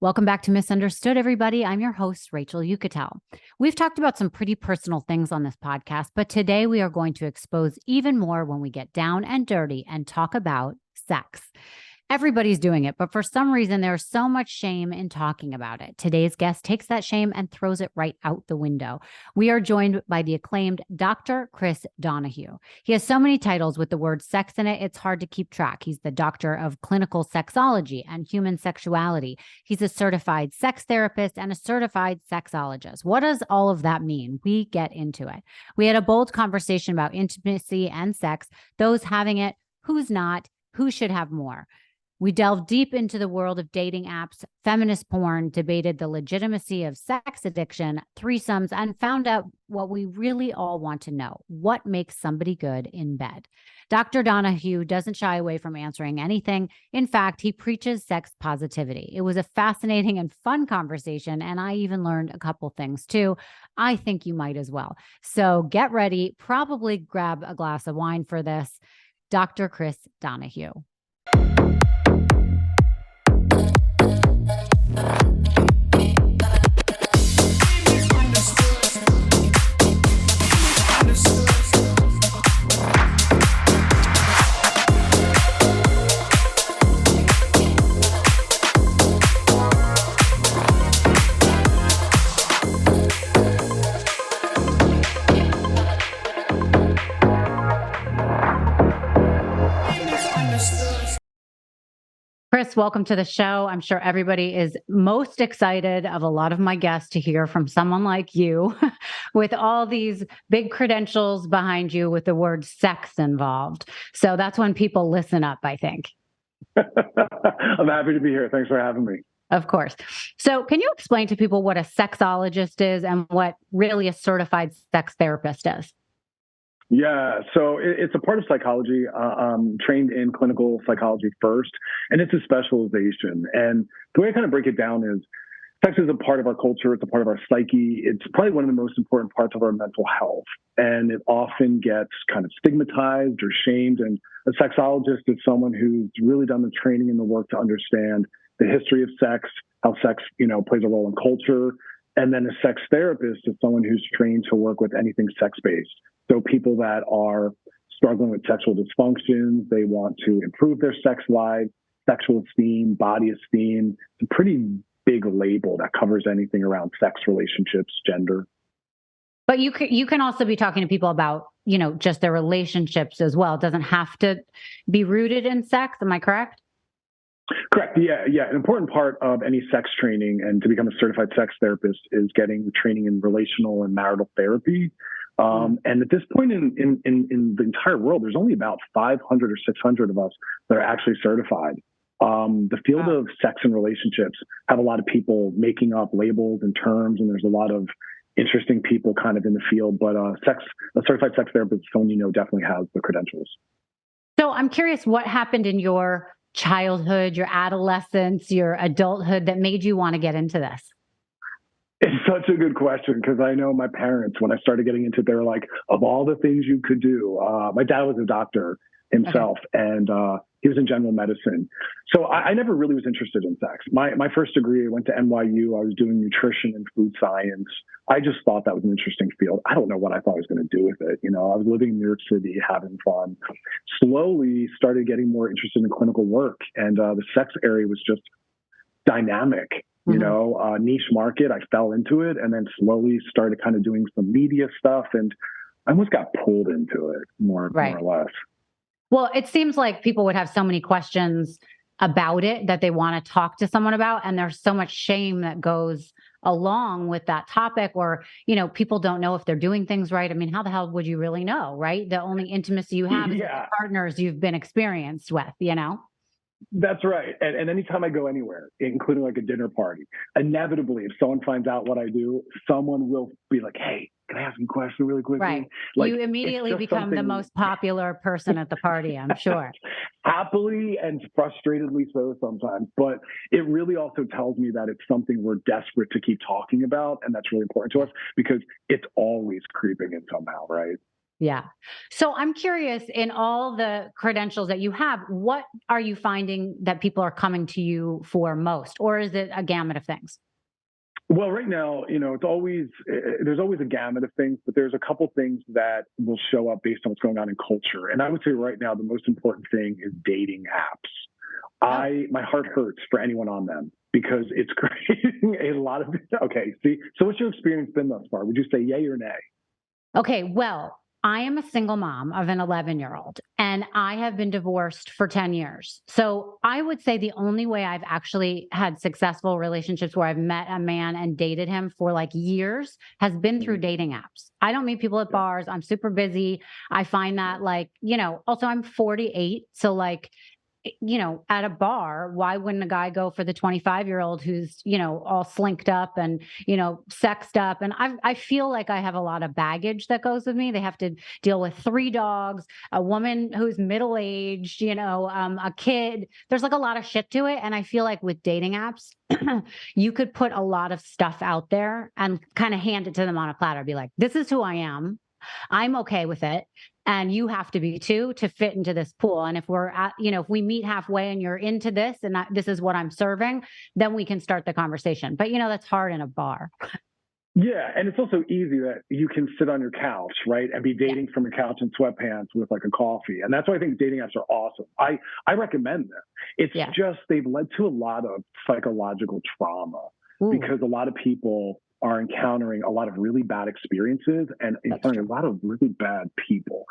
Welcome back to Misunderstood, everybody. I'm your host, Rachel Yucatel. We've talked about some pretty personal things on this podcast, but today we are going to expose even more when we get down and dirty and talk about sex. Everybody's doing it, but for some reason, there's so much shame in talking about it. Today's guest takes that shame and throws it right out the window. We are joined by the acclaimed Dr. Chris Donaghue. He has so many titles with the word sex in it, it's hard to keep track. He's the doctor of clinical sexology and human sexuality. He's a certified sex therapist and a certified sexologist. What does all of that mean? We get into it. We had a bold conversation about intimacy and sex, those having it, who's not, who should have more. We delved deep into the world of dating apps, feminist porn, debated the legitimacy of sex addiction, threesomes, and found out what we really all want to know: what makes somebody good in bed. Dr. Donaghue doesn't shy away from answering anything. In fact, he preaches sex positivity. It was a fascinating and fun conversation, and I even learned a couple things too. I think you might as well. So get ready, probably grab a glass of wine for this. Dr. Chris Donaghue. Chris, welcome to the show. I'm sure everybody is most excited of a lot of my guests to hear from someone like you with all these big credentials behind you with the word sex involved. So that's when people listen up, I think. I'm happy to be here. Thanks for having me. Of course. So can you explain to people what a sexologist is and what really a certified sex therapist is? Yeah, so it's a part of psychology. I'm trained in clinical psychology first, and it's a specialization. And the way I kind of break it down is sex is a part of our culture. It's a part of our psyche. It's probably one of the most important parts of our mental health. And it often gets kind of stigmatized or shamed. And a sexologist is someone who's really done the training and the work to understand the history of sex, how sex, plays a role in culture. And then a sex therapist is someone who's trained to work with anything sex-based. So people that are struggling with sexual dysfunctions, they want to improve their sex life, sexual esteem, body esteem. It's a pretty big label that covers anything around sex, relationships, gender. But you can also be talking to people about, just their relationships as well. It doesn't have to be rooted in sex. Am I correct? Correct. Yeah. An important part of any sex training and to become a certified sex therapist is getting training in relational and marital therapy. And at this point in the entire world, there's only about 500 or 600 of us that are actually certified. The field of sex and relationships have a lot of people making up labels and terms, and there's a lot of interesting people kind of in the field. But a certified sex therapist, someone definitely has the credentials. So I'm curious, what happened in your childhood, your adolescence, your adulthood that made you want to get into this? It's such a good question because I know my parents, when I started getting into it, they were like, of all the things you could do, my dad was a doctor himself, and he was in general medicine. So I never really was interested in sex. My first degree, I went to NYU. I was doing nutrition and food science. I just thought that was an interesting field. I don't know what I thought I was going to do with it. I was living in New York City, having fun. Slowly started getting more interested in clinical work, and the sex area was just dynamic. Niche market. I fell into it and then slowly started kind of doing some media stuff, and I almost got pulled into it more or less. Well, it seems like people would have so many questions about it that they want to talk to someone about. And there's so much shame that goes along with that topic, or, people don't know if they're doing things right. I mean, how the hell would you really know, right? The only intimacy you have is with the partners you've been experienced with, That's right. And anytime I go anywhere, including like a dinner party, inevitably, if someone finds out what I do, someone will be like, hey, can I ask you a question really quickly? Right. You immediately become the most popular person at the party, I'm sure. Happily and frustratedly so sometimes. But it really also tells me that it's something we're desperate to keep talking about. And that's really important to us because it's always creeping in somehow, right? Yeah. So I'm curious, in all the credentials that you have, what are you finding that people are coming to you for most? Or is it a gamut of things? Well, right now, it's always there's always a gamut of things, but there's a couple things that will show up based on what's going on in culture. And I would say right now the most important thing is dating apps. Oh, My heart hurts for anyone on them because it's creating a lot of. Okay, see, so what's your experience been thus far? Would you say yay or nay? okay. Well, I am a single mom of an 11-year-old, and I have been divorced for 10 years. So I would say the only way I've actually had successful relationships where I've met a man and dated him for like years has been through Mhm. dating apps. I don't meet people at Yeah. bars. I'm super busy. I find that, like, also I'm 48. So, like, at a bar, why wouldn't a guy go for the 25-year-old who's, all slinked up and, sexed up? And I feel like I have a lot of baggage that goes with me. They have to deal with 3 dogs, a woman who's middle aged, a kid. There's like a lot of shit to it. And I feel like with dating apps, you could put a lot of stuff out there and kind of hand it to them on a platter, be like, this is who I am. I'm okay with it. And you have to be too to fit into this pool. And if if we meet halfway and you're into this and this is what I'm serving, then we can start the conversation. But that's hard in a bar. Yeah, and it's also easy that you can sit on your couch, right, and be Yeah. dating from a couch in sweatpants with like a coffee, and that's why I think dating apps are awesome. I recommend them. It's Yeah. just they've led to a lot of psychological trauma Ooh, because a lot of people are encountering a lot of really bad experiences and that's encountering true. a lot of really bad people.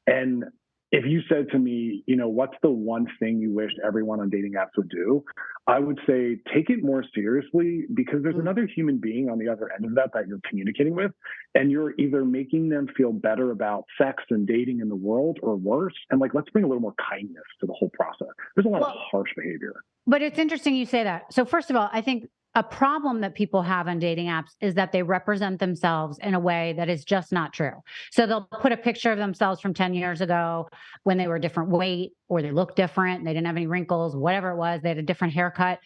And if you said to me, what's the one thing you wish everyone on dating apps would do? I would say take it more seriously because there's Mm. another human being on the other end of that you're communicating with. And you're either making them feel better about sex and dating in the world or worse. And like, let's bring a little more kindness to the whole process. There's a lot of Well, harsh behavior. but it's interesting you say that. So first of all, I think a problem that people have on dating apps is that they represent themselves in a way that is just not true. So they'll put a picture of themselves from 10 years ago when they were a different weight or they looked different, they didn't have any wrinkles, whatever it was, they had a different haircut.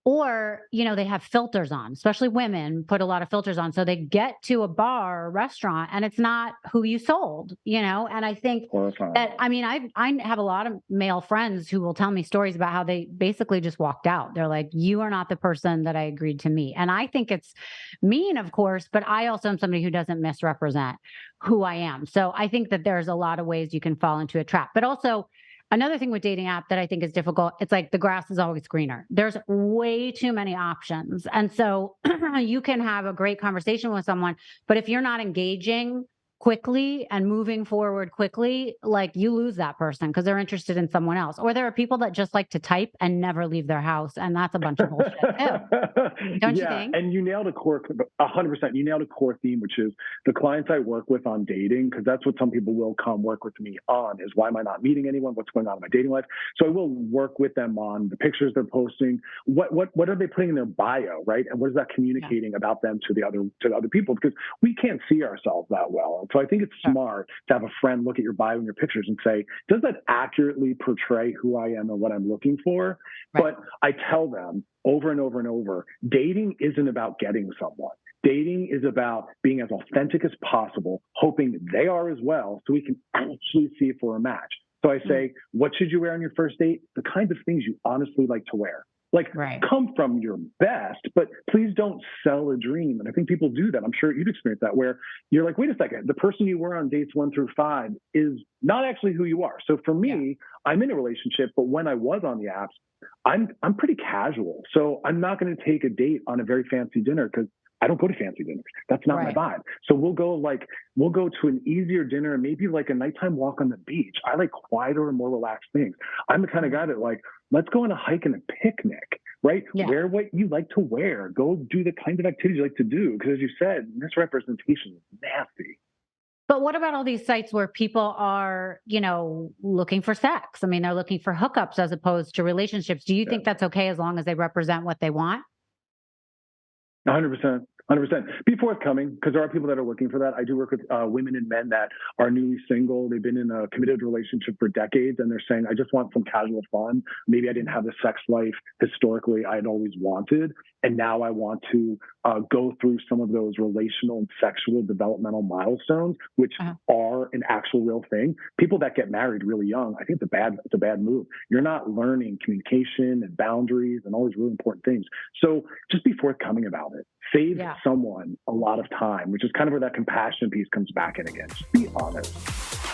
Or, they have filters on, especially women put a lot of filters on. So they get to a bar or restaurant and it's not who you sold, And I think Horrifying. that, I mean, I have a lot of male friends who will tell me stories about how they basically just walked out. They're like, you are not the person that I agreed to meet. And I think it's mean, of course, but I also am somebody who doesn't misrepresent who I am. So I think that there's a lot of ways you can fall into a trap. But also, another thing with dating app that I think is difficult, it's like the grass is always greener. There's way too many options. And so you can have a great conversation with someone, but if you're not engaging quickly and moving forward quickly, like you lose that person because they're interested in someone else. Or there are people that just like to type and never leave their house. And that's a bunch of bullshit too. Don't you Yeah, think? and you nailed 100%. You nailed a core theme, which is the clients I work with on dating, because that's what some people will come work with me on. Is why am I not meeting anyone? What's going on in my dating life? So I will work with them on the pictures they're posting. What are they putting in their bio, right? And what is that Yeah. communicating about them to the other people? Because we can't see ourselves that well. And so I think it's Sure. smart to have a friend look at your bio and your pictures and say, does that accurately portray who I am and what I'm looking for? Right. But I tell them over and over and over, dating isn't about getting someone. Dating is about being as authentic as possible, hoping they are as well, so we can actually see if we're a match. So I Mm. say, what should you wear on your first date? The kinds of things you honestly like to wear. Like, Right. come from your best, but please don't sell a dream. And I think people do that. I'm sure you'd experience that where you're like, wait a second, the person you were on dates 1 through 5 is not actually who you are. So for Yeah. me, I'm in a relationship, but when I was on the apps, I'm pretty casual. So I'm not going to take a date on a very fancy dinner because I don't go to fancy dinners. That's not my Right. vibe. So we'll go to an easier dinner, maybe like a nighttime walk on the beach. I like quieter and more relaxed things. I'm the kind of Mm. guy that like, let's go on a hike and a picnic, right? Yeah. Wear what you like to wear. Go do the kind of activities you like to do. Because as you said, misrepresentation is nasty. But what about all these sites where people are, looking for sex? I mean, they're looking for hookups as opposed to relationships. Do you Yeah. think that's okay as long as they represent what they want? 100%. 100%. Be forthcoming because there are people that are looking for that. I do work with women and men that are newly single. They've been in a committed relationship for decades and they're saying, I just want some casual fun. Maybe I didn't have the sex life historically I had always wanted. And now I want to go through some of those relational and sexual developmental milestones, which are an actual real thing. People that get married really young, I think it's a bad move. You're not learning communication and boundaries and all these really important things. So just be forthcoming about it. Save someone a lot of time, which is kind of where that compassion piece comes back in again. Just be honest.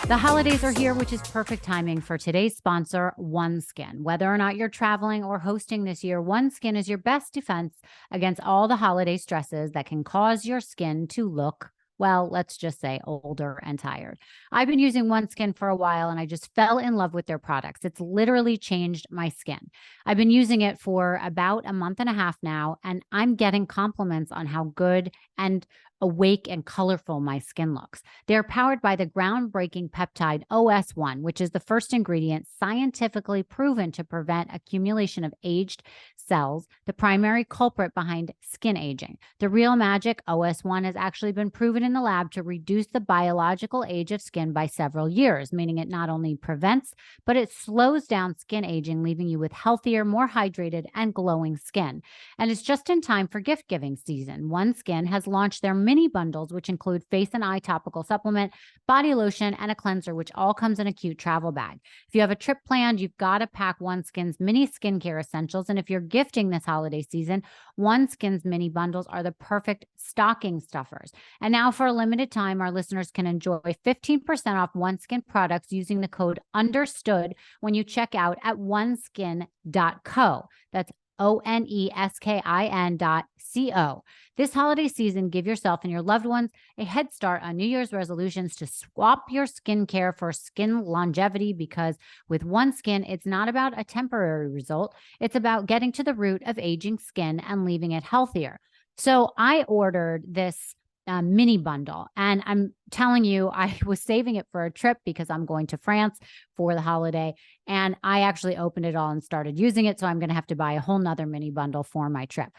The holidays are here, which is perfect timing for today's sponsor, OneSkin. Whether or not you're traveling or hosting this year, OneSkin is your best defense against all the holiday stresses that can cause your skin to look, well, let's just say older and tired. I've been using OneSkin for a while and I just fell in love with their products. It's literally changed my skin. I've been using it for about a month and a half now, and I'm getting compliments on how good and awake and colorful my skin looks. They're powered by the groundbreaking peptide OS1, which is the first ingredient scientifically proven to prevent accumulation of aged cells, the primary culprit behind skin aging. The real magic, OS1, has actually been proven in the lab to reduce the biological age of skin by several years, meaning it not only prevents, but it slows down skin aging, leaving you with healthier, more hydrated, and glowing skin. And it's just in time for gift giving season. OneSkin has launched their mini bundles, which include face and eye topical supplement, body lotion, and a cleanser, which all comes in a cute travel bag. If you have a trip planned, you've got to pack OneSkin's mini skincare essentials. And if you're gifting this holiday season, OneSkin's mini bundles are the perfect stocking stuffers. And now for a limited time, our listeners can enjoy 15% off OneSkin products using the code UNDERSTOOD when you check out at oneskin.co. That's ONESKIN.co. This holiday season, give yourself and your loved ones a head start on New Year's resolutions to swap your skincare for skin longevity, because with OneSkin, it's not about a temporary result. It's about getting to the root of aging skin and leaving it healthier. So I ordered this mini bundle, and I'm telling you, I was saving it for a trip because I'm going to France for the holiday, and I actually opened it all and started using it. So I'm going to have to buy a whole nother mini bundle for my trip.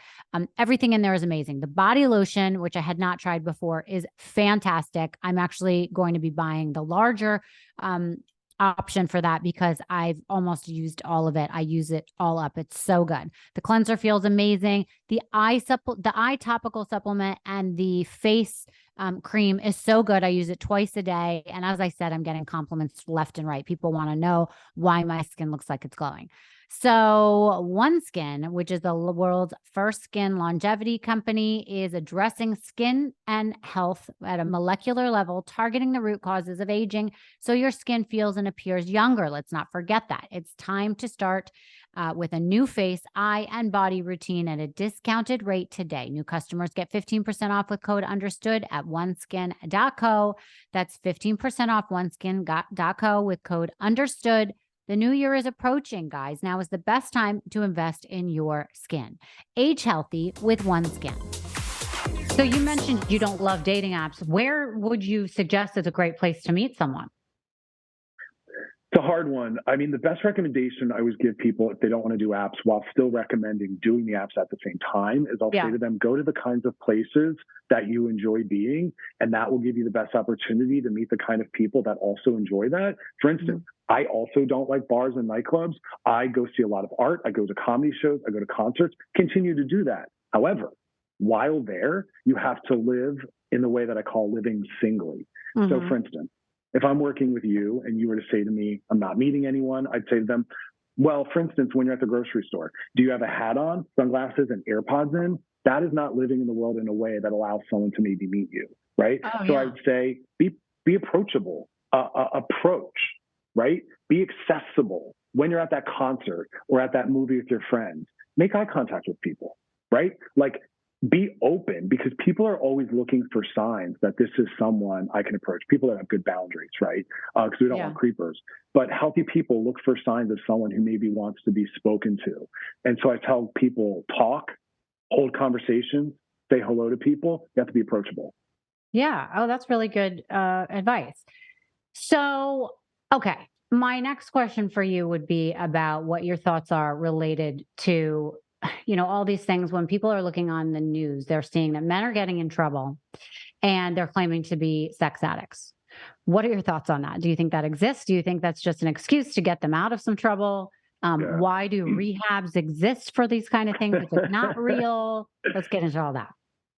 Everything in there is amazing. The body lotion, which I had not tried before, is fantastic. I'm actually going to be buying the larger option for that because I've almost used all of it. I use it all up. It's so good. The cleanser feels amazing. The eye topical supplement and the face cream is so good. I use it twice a day. And as I said, I'm getting compliments left and right. People want to know why my skin looks like it's glowing. So OneSkin, which is the world's first skin longevity company, is addressing skin and health at a molecular level, targeting the root causes of aging so your skin feels and appears younger. Let's not forget that. It's time to start with a new face, eye, and body routine at a discounted rate today. New customers get 15% off with code UNDERSTOOD at oneskin.co. That's 15% off oneskin.co with code UNDERSTOOD. The new year is approaching, guys. Now is the best time to invest in your skin. Age healthy with OneSkin. So you mentioned you don't love dating apps. Where would you suggest is a great place to meet someone? It's a hard one. I mean, the best recommendation I always give people if they don't want to do apps while still recommending doing the apps at the same time is I'll say to them, go to the kinds of places that you enjoy being, and that will give you the best opportunity to meet the kind of people that also enjoy that. For instance, I also don't like bars and nightclubs. I go see a lot of art. I go to comedy shows. I go to concerts. Continue to do that. However, while there, you have to live in the way that I call living singly. So for instance, if I'm working with you and you were to say to me, I'm not meeting anyone, I'd say to them, well, for instance, when you're at the grocery store, do you have a hat on, sunglasses, and AirPods in? That is not living in the world in a way that allows someone to maybe meet you, right? So I'd say be approachable, approach, right? Be accessible. When you're at that concert or at that movie with your friends, make eye contact with people, right? Like, be open, because people are always looking for signs that this is someone I can approach. People that have good boundaries, right? Because we don't want creepers. But healthy people look for signs of someone who maybe wants to be spoken to. And so I tell people, talk, hold conversations, say hello to people. You have to be approachable. Yeah. Oh, that's really good advice. So, okay. My next question for you would be about what your thoughts are related to, all these things. When people are looking on the news, they're seeing that men are getting in trouble and they're claiming to be sex addicts. What are your thoughts on that? Do you think that exists? Do you think that's just an excuse to get them out of some trouble? Why do rehabs exist for these kind of things if it's not real? Let's get into all that.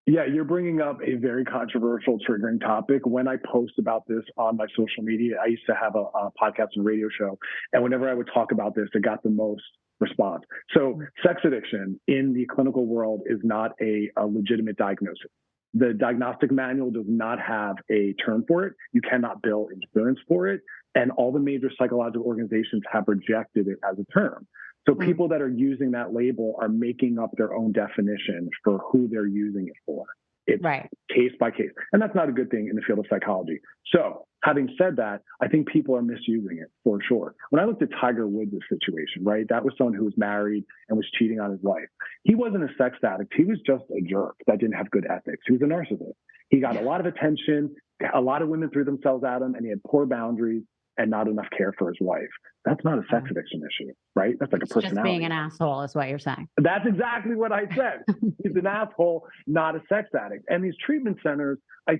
Yeah, you're bringing up a very controversial, triggering topic. When I post about this on my social media, I used to have a podcast and radio show. And whenever I would talk about this, it got the most response. So, sex addiction in the clinical world is not a legitimate diagnosis. The diagnostic manual does not have a term for it. You cannot bill insurance for it. And all the major psychological organizations have rejected it as a term. So people that are using that label are making up their own definition for who they're using it for. It's Right. case by case. And that's not a good thing in the field of psychology. So having said that, I think people are misusing it for sure. When I looked at Tiger Woods' situation, right, that was someone who was married and was cheating on his wife. He wasn't a sex addict. He was just a jerk that didn't have good ethics. He was a narcissist. He got a lot of attention. A lot of women threw themselves at him, and he had poor boundaries and not enough care for his wife. That's not a sex addiction issue, right? That's like a personality. Just being an asshole is what you're saying. That's exactly what I said. He's an asshole, not a sex addict. And these treatment centers, I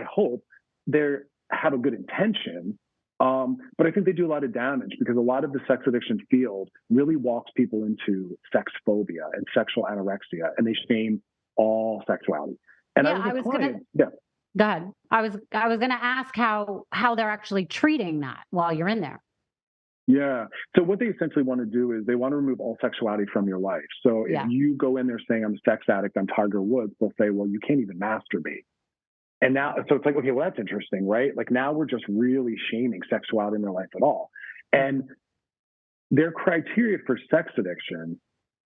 hope they have a good intention, but I think they do a lot of damage because a lot of the sex addiction field really walks people into sex phobia and sexual anorexia, and they shame all sexuality. And Yeah, Go ahead. I was going to ask how they're actually treating that while you're in there. Yeah. So what they essentially want to do is they want to remove all sexuality from your life. So if you go in there saying I'm a sex addict, I'm Tiger Woods, they'll say, well, you can't even masturbate. And now, so it's like, okay, well, that's interesting, right? Like now we're just really shaming sexuality in their life at all. And their criteria for sex addiction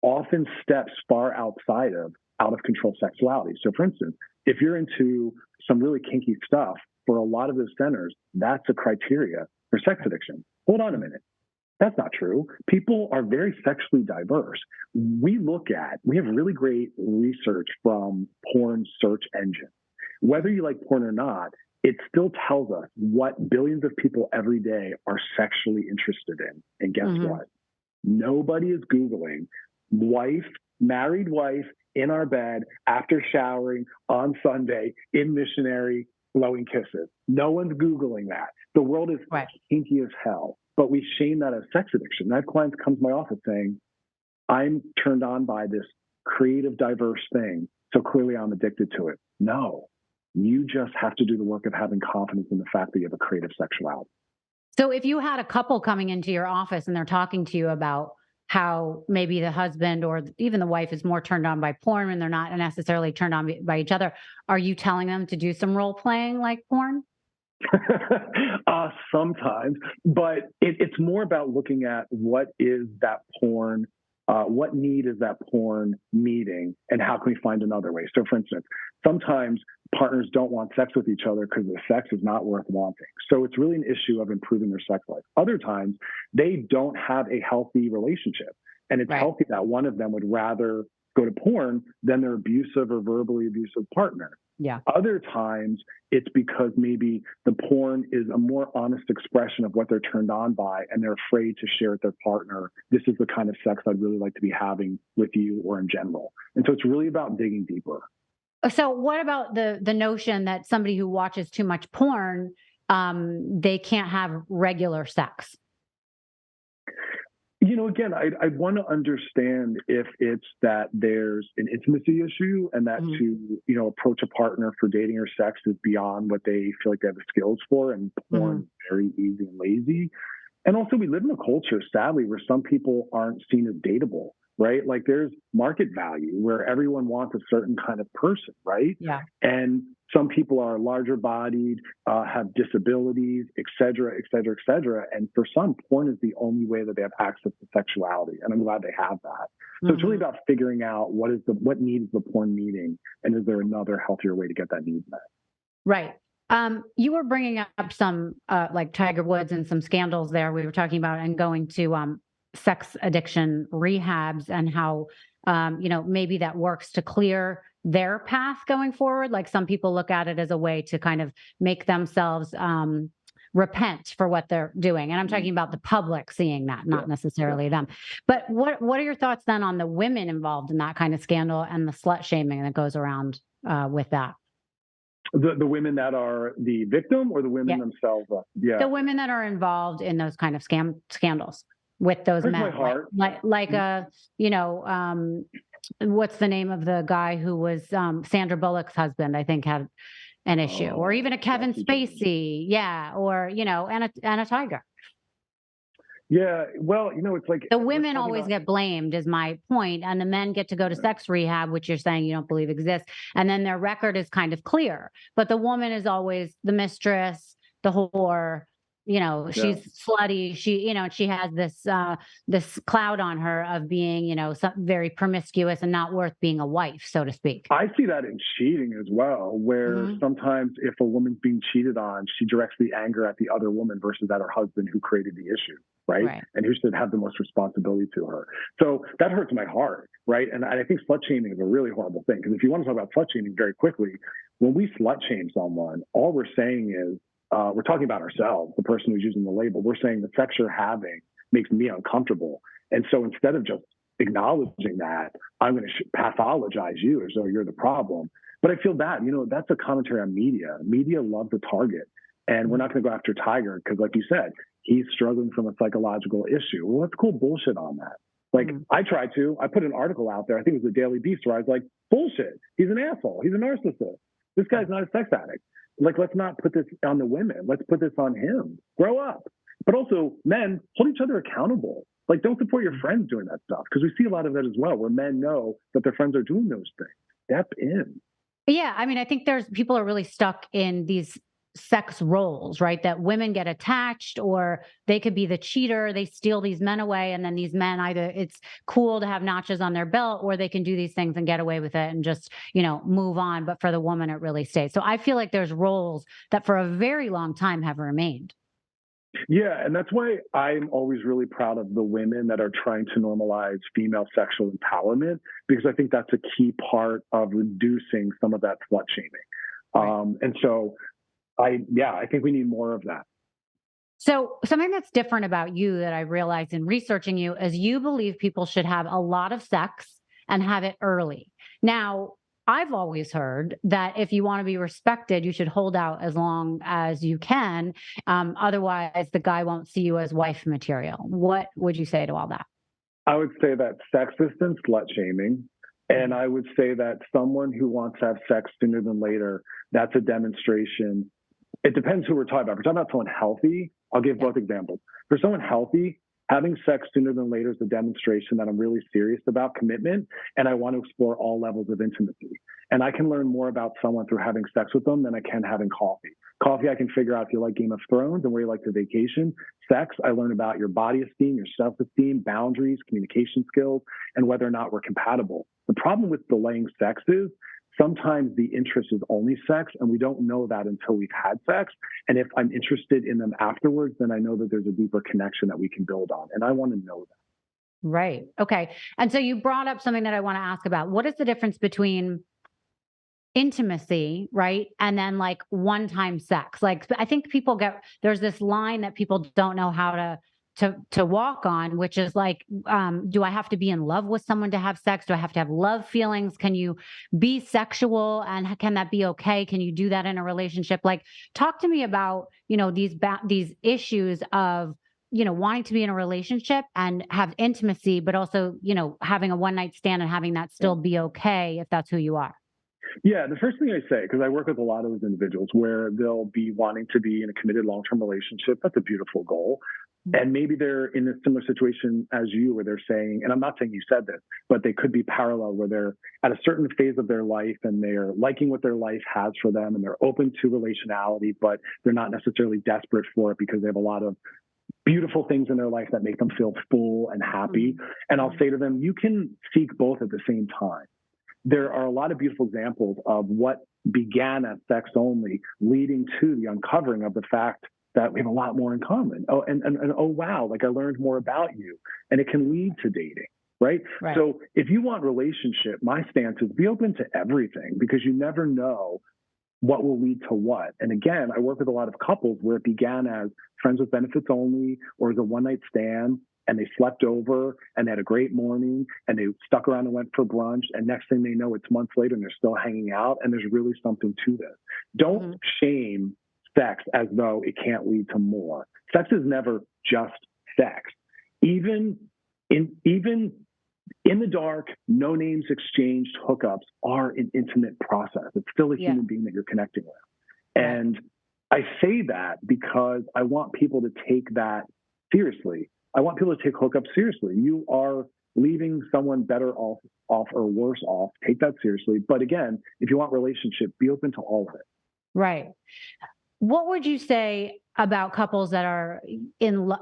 often steps far outside of out of control sexuality. So for instance, if you're into some really kinky stuff, for a lot of those centers, that's a criteria for sex addiction. Hold on a minute. That's not true. People are very sexually diverse. We have really great research from porn search engines. Whether you like porn or not, it still tells us what billions of people every day are sexually interested in. And guess what? Nobody is Googling married wife in our bed after showering on Sunday in missionary blowing kisses. No one's Googling that. The world is kinky as hell, but we shame that as sex addiction. I have clients come to my office saying, I'm turned on by this creative, diverse thing, so clearly I'm addicted to it. No, you just have to do the work of having confidence in the fact that you have a creative sexuality. So if you had a couple coming into your office and they're talking to you about how maybe the husband or even the wife is more turned on by porn and they're not necessarily turned on by each other, are you telling them to do some role playing like porn? Sometimes, but it's more about looking at what is that porn, what need is that porn meeting, and how can we find another way? So for instance, sometimes partners don't want sex with each other because the sex is not worth wanting. So it's really an issue of improving their sex life. Other times, they don't have a healthy relationship. And it's healthy that one of them would rather go to porn than their abusive or verbally abusive partner. Yeah. Other times, it's because maybe the porn is a more honest expression of what they're turned on by, and they're afraid to share with their partner, this is the kind of sex I'd really like to be having with you or in general. And so it's really about digging deeper. So what about the notion that somebody who watches too much porn, they can't have regular sex? Again, I want to understand if it's that there's an intimacy issue and that to, approach a partner for dating or sex is beyond what they feel like they have the skills for, and porn is very easy and lazy. And also we live in a culture, sadly, where some people aren't seen as dateable, right? Like there's market value where everyone wants a certain kind of person, right? Yeah. And some people are larger bodied, have disabilities, et cetera, et cetera, et cetera. And for some, porn is the only way that they have access to sexuality. And I'm glad they have that. So it's really about figuring out what need is the porn meeting, and is there another healthier way to get that need met? Right. You were bringing up some like Tiger Woods and some scandals there. We were talking about and going to sex addiction rehabs and how maybe that works to clear their path going forward. Like some people look at it as a way to kind of make themselves repent for what they're doing. And I'm talking about the public seeing that, not necessarily them. But what are your thoughts then on the women involved in that kind of scandal and the slut shaming that goes around with that? The women that are the victim, or the women themselves? The women that are involved in those kind of scandals with those men, my heart. like what's the name of the guy who was Sandra Bullock's husband, I think, had an issue, or even a Kevin Spacey. Yeah. Or, and a Tiger. Yeah, well, it's like the women always get blamed, is my point, and the men get to go to sex rehab, which you're saying you don't believe exists, and then their record is kind of clear. But the woman is always the mistress, the whore. She's slutty. She has this cloud on her of being, very promiscuous and not worth being a wife, so to speak. I see that in cheating as well, where sometimes if a woman's being cheated on, she directs the anger at the other woman versus at her husband who created the issue, right? And who should have the most responsibility to her. So that hurts my heart, right? And I think slut shaming is a really horrible thing, because if you want to talk about slut shaming very quickly, when we slut shame someone, all we're saying is, we're talking about ourselves, the person who's using the label. We're saying the sex you're having makes me uncomfortable. And so instead of just acknowledging that, I'm going to pathologize you as though you're the problem. But I feel bad. That's a commentary on media. Media loves a target. And we're not going to go after Tiger because, like you said, he's struggling from a psychological issue. Well, let's call bullshit on that. Like, I put an article out there, I think it was the Daily Beast, where I was like, bullshit. He's an asshole. He's a narcissist. This guy's not a sex addict. Like, let's not put this on the women. Let's put this on him. Grow up. But also, men, hold each other accountable. Like, don't support your friends doing that stuff, because we see a lot of that as well, where men know that their friends are doing those things. Step in. Yeah, I mean, I think people are really stuck in these sex roles, right? That women get attached, or they could be the cheater. They steal these men away, and then these men, either it's cool to have notches on their belt, or they can do these things and get away with it and just, move on. But for the woman, it really stays. So I feel like there's roles that for a very long time have remained. Yeah, and that's why I'm always really proud of the women that are trying to normalize female sexual empowerment, because I think that's a key part of reducing some of that slut shaming. Right. And so I think we need more of that. So something that's different about you that I realized in researching you is you believe people should have a lot of sex and have it early. Now, I've always heard that if you want to be respected, you should hold out as long as you can. Otherwise, the guy won't see you as wife material. What would you say to all that? I would say that sexist and slut shaming. And I would say that someone who wants to have sex sooner than later, that's a demonstration. It depends who we're talking about. If we're talking about someone healthy, I'll give both examples. For someone healthy, having sex sooner than later is a demonstration that I'm really serious about commitment, and I want to explore all levels of intimacy. And I can learn more about someone through having sex with them than I can having coffee. Coffee, I can figure out if you like Game of Thrones and where you like to vacation. Sex, I learn about your body esteem, your self-esteem, boundaries, communication skills, and whether or not we're compatible. The problem with delaying sex is sometimes the interest is only sex, and we don't know that until we've had sex. And if I'm interested in them afterwards, then I know that there's a deeper connection that we can build on. And I want to know that. Right. Okay. And so you brought up something that I want to ask about. What is the difference between intimacy, right, and then like one-time sex? Like, I think there's this line that people don't know how to walk on, which is like, do I have to be in love with someone to have sex? Do I have to have love feelings? Can you be sexual, and can that be okay? Can you do that in a relationship? Like, talk to me about, these issues of, wanting to be in a relationship and have intimacy, but also, having a one-night stand and having that still be okay if that's who you are. Yeah, the first thing I say, because I work with a lot of those individuals where they'll be wanting to be in a committed long-term relationship. That's a beautiful goal. And maybe they're in a similar situation as you, where they're saying, and I'm not saying you said this, but they could be parallel, where they're at a certain phase of their life and they're liking what their life has for them, and they're open to relationality, but they're not necessarily desperate for it because they have a lot of beautiful things in their life that make them feel full and happy. And I'll say to them, you can seek both at the same time. There are a lot of beautiful examples of what began as sex only, leading to the uncovering of the fact that we have a lot more in common. Oh, and oh, wow, like I learned more about you. And it can lead to dating, right? So if you want relationship, my stance is be open to everything, because you never know what will lead to what. And again, I work with a lot of couples where it began as friends with benefits only, or as a one-night stand, and they slept over and they had a great morning and they stuck around and went for brunch. And next thing they know, it's months later and they're still hanging out. And there's really something to this. Don't shame sex as though it can't lead to more. Sex is never just sex. Even In the dark, no names exchanged hookups are an intimate process. It's still a human being that you're connecting with. And I say that because I want people to take that seriously. I want people to take hookups seriously. You are leaving someone better off or worse off. Take that seriously. But again, if you want relationship, be open to all of it. Right. What would you say about couples that are in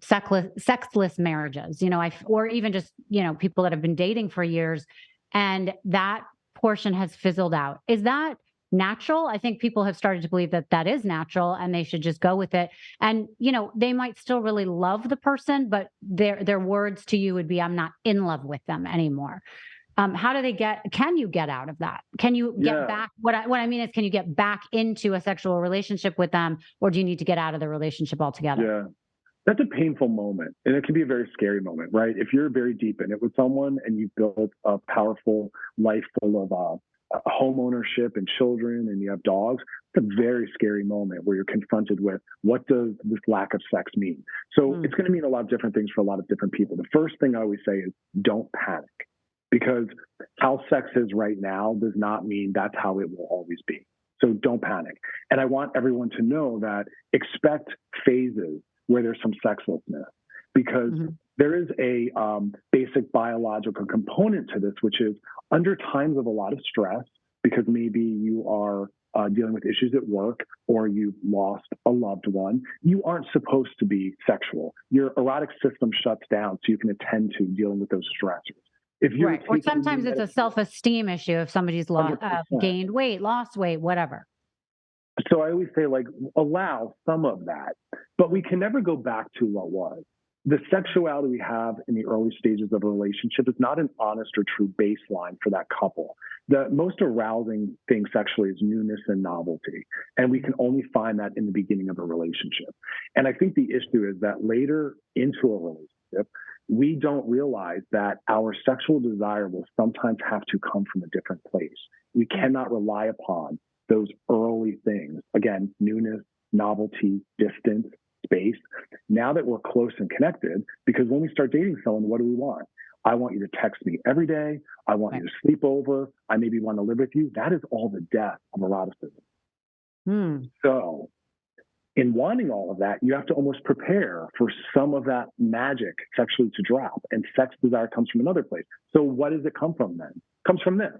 sexless marriages, or even just, people that have been dating for years and that portion has fizzled out? Is that natural? I think people have started to believe that that is natural and they should just go with it. And, they might still really love the person, but their words to you would be, I'm not in love with them anymore. How do can you get out of that? Can you get back? What I mean is, can you get back into a sexual relationship with them, or do you need to get out of the relationship altogether? Yeah. That's a painful moment, and it can be a very scary moment, right? If you're very deep in it with someone and you've built a powerful life full of home ownership and children and you have dogs, it's a very scary moment where you're confronted with, what does this lack of sex mean? So it's going to mean a lot of different things for a lot of different people. The first thing I always say is, don't panic. Because how sex is right now does not mean that's how it will always be. So don't panic. And I want everyone to know that expect phases where there's some sexlessness, because there is a basic biological component to this, which is under times of a lot of stress, because maybe you are dealing with issues at work or you've lost a loved one, you aren't supposed to be sexual. Your erotic system shuts down so you can attend to dealing with those stressors. Right. Or sometimes it's a self-esteem issue if somebody's gained weight, lost weight, whatever. So I always say, allow some of that, but we can never go back to what was. The sexuality we have in the early stages of a relationship is not an honest or true baseline for that couple. The most arousing thing sexually is newness and novelty, and we can only find that in the beginning of a relationship. And I think the issue is that later into a relationship, we don't realize that our sexual desire will sometimes have to come from a different place. We cannot rely upon those early things. Again, newness, novelty, distance, space. Now that we're close and connected, because when we start dating someone, what do we want? I want you to text me every day. I want you to sleep over. I maybe want to live with you. That is all the death of eroticism. So in wanting all of that, you have to almost prepare for some of that magic sexually to drop. And sex desire comes from another place. So what does it come from then? It comes from this.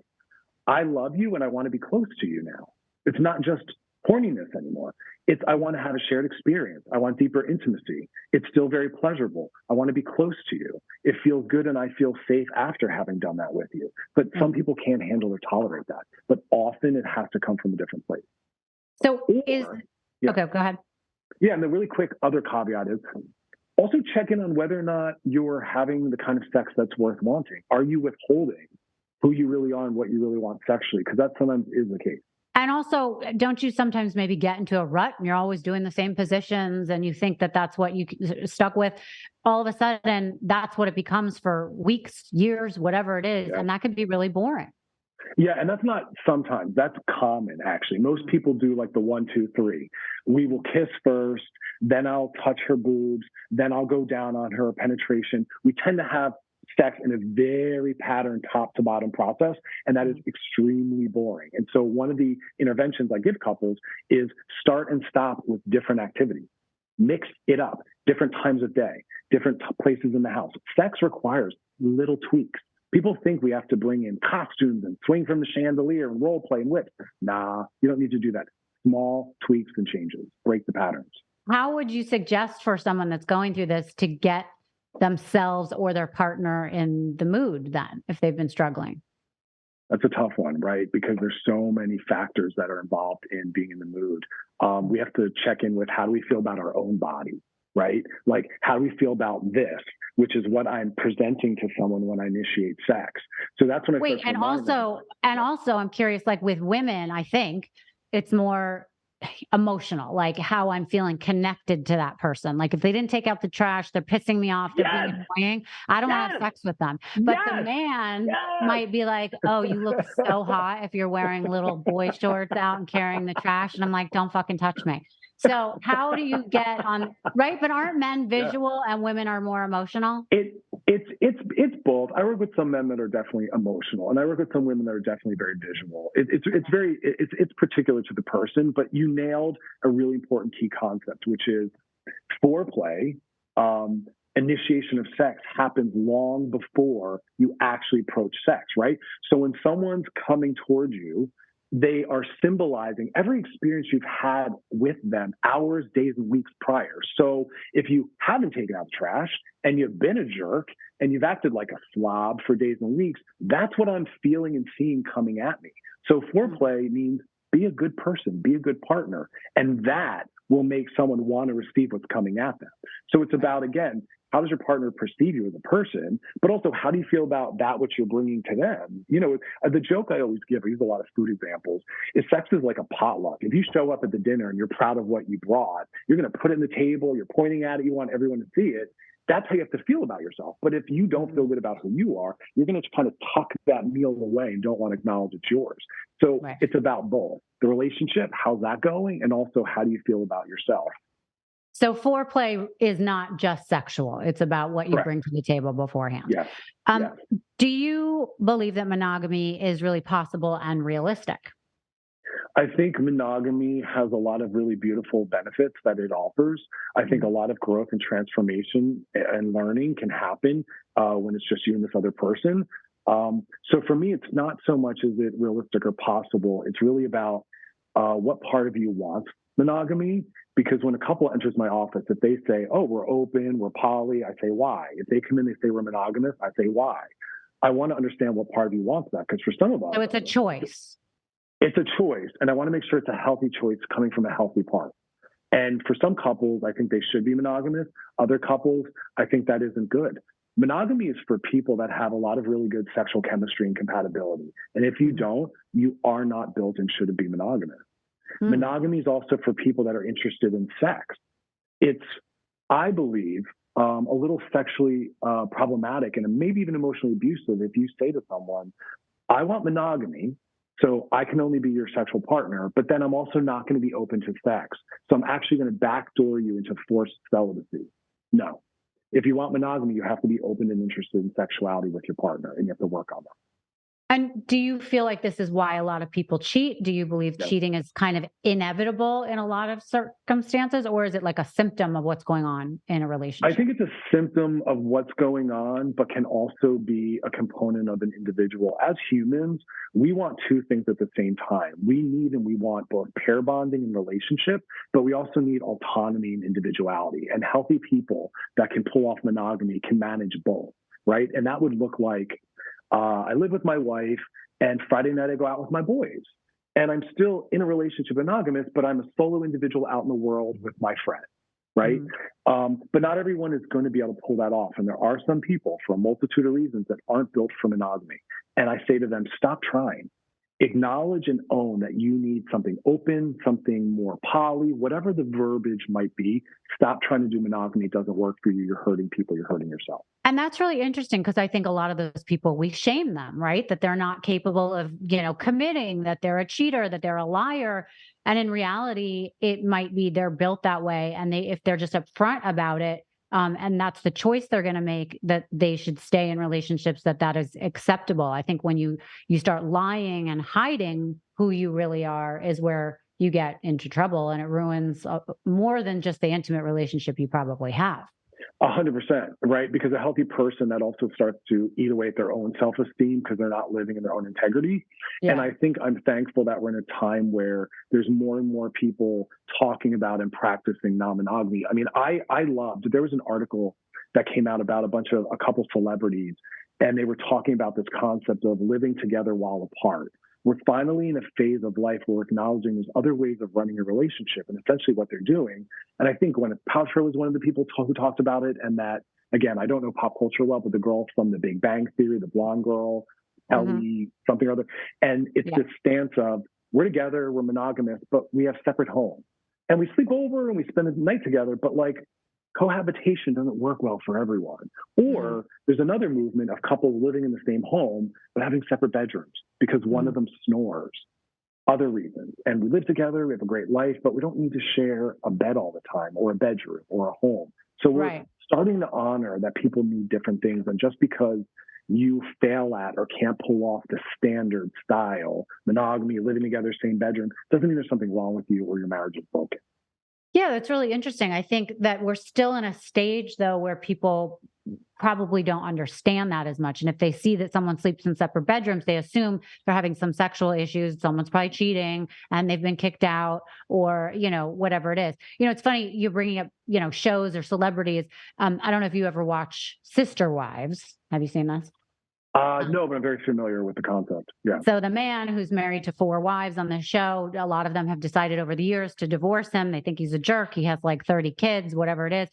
I love you and I want to be close to you now. It's not just horniness anymore. It's, I want to have a shared experience. I want deeper intimacy. It's still very pleasurable. I want to be close to you. It feels good and I feel safe after having done that with you. But some people can't handle or tolerate that. But often it has to come from a different place. So okay, go ahead. Yeah, and the really quick other caveat is also check in on whether or not you're having the kind of sex that's worth wanting. Are you withholding who you really are and what you really want sexually? Because that sometimes is the case. And also, don't you sometimes maybe get into a rut and you're always doing the same positions and you think that that's what you stuck with? All of a sudden, that's what it becomes for weeks, years, whatever it is. Yeah. And that could be really boring. Yeah, and that's not sometimes. That's common, actually. Most people do like the 1, 2, 3. We will kiss first, then I'll touch her boobs, then I'll go down on her penetration. We tend to have sex in a very patterned top to bottom process, and that is extremely boring. And so one of the interventions I give couples is start and stop with different activities. Mix it up, different times of day, different places in the house. Sex requires little tweaks. People think we have to bring in costumes and swing from the chandelier and role play and whip. Nah, you don't need to do that. Small tweaks and changes, break the patterns. How would you suggest for someone that's going through this to get themselves or their partner in the mood then, if they've been struggling? That's a tough one, right? Because there's so many factors that are involved in being in the mood. We have to check in with, how do we feel about our own body, right? Like, how do we feel about this, which is what I'm presenting to someone when I initiate sex. So that's when I start and also I'm curious, like with women, I think it's more emotional, like how I'm feeling connected to that person. Like if they didn't take out the trash, they're pissing me off, they're being annoying, I don't want to have sex with them. But the man might be like, oh, you look so hot if you're wearing little boy shorts out and carrying the trash. And I'm like, don't fucking touch me. So how do you get on, right? But aren't men Yeah. visual and women are more emotional? It's both. I work with some men that are definitely emotional, and I work with some women that are definitely very visual. It's particular to the person, but you nailed a really important key concept, which is foreplay. Initiation of sex happens long before you actually approach sex, right? So when someone's coming towards you, they are symbolizing every experience you've had with them hours, days, and weeks prior. So if you haven't taken out the trash and you've been a jerk and you've acted like a slob for days and weeks, that's what I'm feeling and seeing coming at me. So foreplay means be a good person, be a good partner. And that will make someone want to receive what's coming at them. So it's about, again, how does your partner perceive you as a person, but also how do you feel about that which you're bringing to them? You know, the joke I always give, I use a lot of food examples, is sex is like a potluck. If you show up at the dinner and you're proud of what you brought, you're going to put it on the table, you're pointing at it, you want everyone to see it. That's how you have to feel about yourself. But if you don't feel good about who you are, you're going to kind of tuck that meal away and don't want to acknowledge it's yours. So It's about both the relationship, how's that going? And also, how do you feel about yourself? So foreplay is not just sexual. It's about what you Correct. bring to the table beforehand. Yes. Yes. Do you believe that monogamy is really possible and realistic? I think monogamy has a lot of really beautiful benefits that it offers. I think a lot of growth and transformation and learning can happen when it's just you and this other person. So for me, it's not so much is it realistic or possible. It's really about what part of you wants monogamy. Because when a couple enters my office, if they say, oh, we're open, we're poly, I say, why? If they come in, they say we're monogamous, I say, why? I want to understand what part of you wants that. Because for some of us, So it's a choice. It's a choice. And I want to make sure it's a healthy choice coming from a healthy part. And for some couples, I think they should be monogamous. Other couples, I think that isn't good. Monogamy is for people that have a lot of really good sexual chemistry and compatibility. And if you don't, you are not built and shouldn't be monogamous. Monogamy is also for people that are interested in sex. It's, I believe, a little sexually problematic and maybe even emotionally abusive if you say to someone, I want monogamy, so I can only be your sexual partner, but then I'm also not going to be open to sex. So I'm actually going to backdoor you into forced celibacy. No. If you want monogamy, you have to be open and interested in sexuality with your partner, and you have to work on that. And do you feel like this is why a lot of people cheat? Do you believe cheating is kind of inevitable in a lot of circumstances, or is it like a symptom of what's going on in a relationship? I think it's a symptom of what's going on, but can also be a component of an individual. As humans, we want two things at the same time. We need and we want both pair bonding and relationship, but we also need autonomy and individuality. And healthy people that can pull off monogamy can manage both, right? And that would look like, I live with my wife, and Friday night I go out with my boys. And I'm still in a relationship monogamous, but I'm a solo individual out in the world with my friend, right? But not everyone is going to be able to pull that off. And there are some people, for a multitude of reasons, that aren't built for monogamy. And I say to them, stop trying. Acknowledge and own that you need something open, something more poly, whatever the verbiage might be. Stop trying to do monogamy. It doesn't work for you. You're hurting people. You're hurting yourself. And that's really interesting because I think a lot of those people, we shame them, right? That they're not capable of, committing, that they're a cheater, that they're a liar. And in reality, it might be they're built that way. And if they're just upfront about it, and that's the choice they're going to make, that they should stay in relationships, that is acceptable. I think when you start lying and hiding who you really are is where you get into trouble, and it ruins more than just the intimate relationship you probably have. 100%, right? Because a healthy person, that also starts to eat away at their own self-esteem because they're not living in their own integrity. Yeah. And I think I'm thankful that we're in a time where there's more and more people talking about and practicing non-monogamy. I mean, I loved, there was an article that came out about a couple celebrities, and they were talking about this concept of living together while apart. We're finally in a phase of life where we're acknowledging there's other ways of running a relationship, and essentially what they're doing. And I think Gwyneth Paltrow was one of the people who talked about it. And that, again, I don't know pop culture well, but the girl from The Big Bang Theory, the blonde girl, Ellie, something or other. And it's this stance of we're together, we're monogamous, but we have separate homes. And we sleep over and we spend the night together, but like cohabitation doesn't work well for everyone. Or there's another movement of couples living in the same home, but having separate bedrooms because one of them snores. other reasons. And we live together, we have a great life, but we don't need to share a bed all the time or a bedroom or a home. So we're Right. starting to honor that people need different things. And just because you fail at or can't pull off the standard style, monogamy, living together, same bedroom, doesn't mean there's something wrong with you or your marriage is broken. Yeah, that's really interesting. I think that we're still in a stage, though, where people probably don't understand that as much. And if they see that someone sleeps in separate bedrooms, they assume they're having some sexual issues. Someone's probably cheating and they've been kicked out or, whatever it is. It's funny you're bringing up, shows or celebrities. I don't know if you ever watch Sister Wives. Have you seen this? No, but I'm very familiar with the concept. Yeah. So the man who's married to 4 wives on the show, a lot of them have decided over the years to divorce him. They think he's a jerk. He has like 30 kids, whatever it is.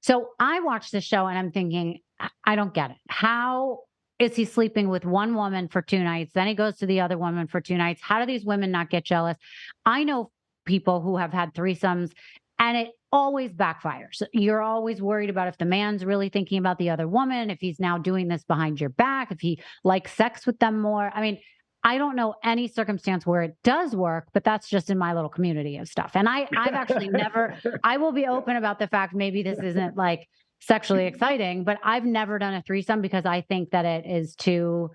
So I watched the show and I'm thinking, I don't get it. How is he sleeping with one woman for 2 nights? Then he goes to the other woman for 2 nights. How do these women not get jealous? I know people who have had threesomes and it always backfires. You're always worried about if the man's really thinking about the other woman, if he's now doing this behind your back, if he likes sex with them more. I mean, I don't know any circumstance where it does work, but that's just in my little community of stuff. And I've actually never, I will be open about the fact maybe this isn't like sexually exciting, but I've never done a threesome because I think that it is too,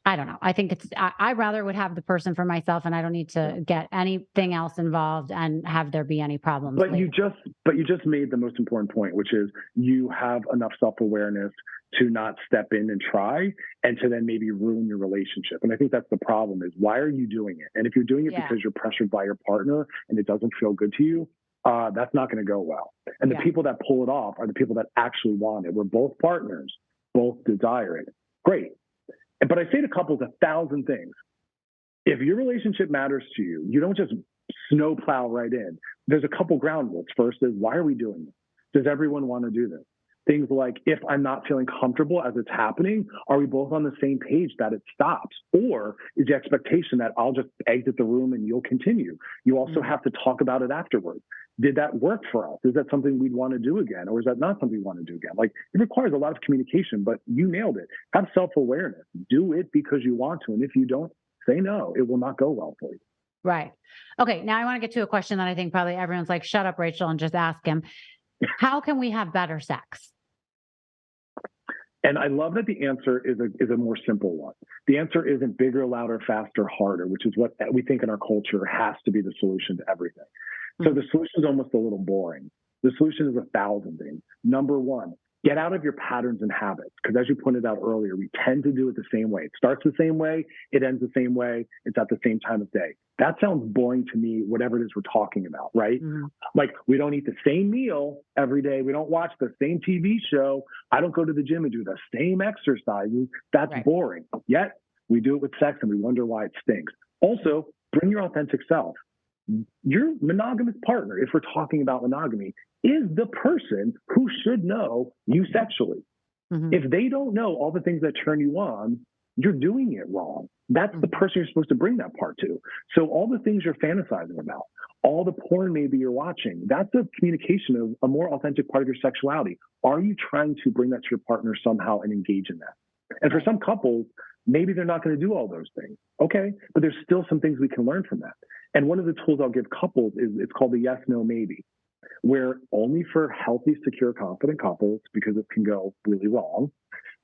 I don't know. I think I rather would have the person for myself and I don't need to get anything else involved and have there be any problems. But you just made the most important point, which is you have enough self-awareness to not step in and try and to then maybe ruin your relationship. And I think that's the problem is why are you doing it? And if you're doing it because you're pressured by your partner and it doesn't feel good to you, that's not going to go well. And the people that pull it off are the people that actually want it. We're both partners, both desire it. Great. But I say to couples 1,000 things. If your relationship matters to you, you don't just snowplow right in. There's a couple ground rules. First is, why are we doing this? Does everyone want to do this? Things like, if I'm not feeling comfortable as it's happening, are we both on the same page that it stops? Or is the expectation that I'll just exit the room and you'll continue? You also have to talk about it afterwards. Did that work for us? Is that something we'd want to do again? Or is that not something we want to do again? Like, it requires a lot of communication, but you nailed it. Have self-awareness. Do it because you want to. And if you don't, say no. It will not go well for you. Right. Okay. Now I want to get to a question that I think probably everyone's like, shut up, Rachel, and just ask him. How can we have better sex? And I love that the answer is a more simple one. The answer isn't bigger, louder, faster, harder, which is what we think in our culture has to be the solution to everything. So the solution is almost a little boring. The solution is 1,000 things. Number one, get out of your patterns and habits. Because as you pointed out earlier, we tend to do it the same way. It starts the same way. It ends the same way. It's at the same time of day. That sounds boring to me, whatever it is we're talking about, right? Like, we don't eat the same meal every day. We don't watch the same TV show. I don't go to the gym and do the same exercises. That's boring. Yet we do it with sex and we wonder why it stinks. Also, bring your authentic self. Your monogamous partner, if we're talking about monogamy, is the person who should know you sexually. If they don't know all the things that turn you on, you're doing it wrong. That's the person you're supposed to bring that part to. So all the things you're fantasizing about, all the porn maybe you're watching, that's a communication of a more authentic part of your sexuality. Are you trying to bring that to your partner somehow and engage in that? And for some couples, maybe they're not going to do all those things. Okay, but there's still some things we can learn from that. And one of the tools I'll give couples is it's called the yes, no, maybe, where only for healthy, secure, confident couples, because it can go really wrong,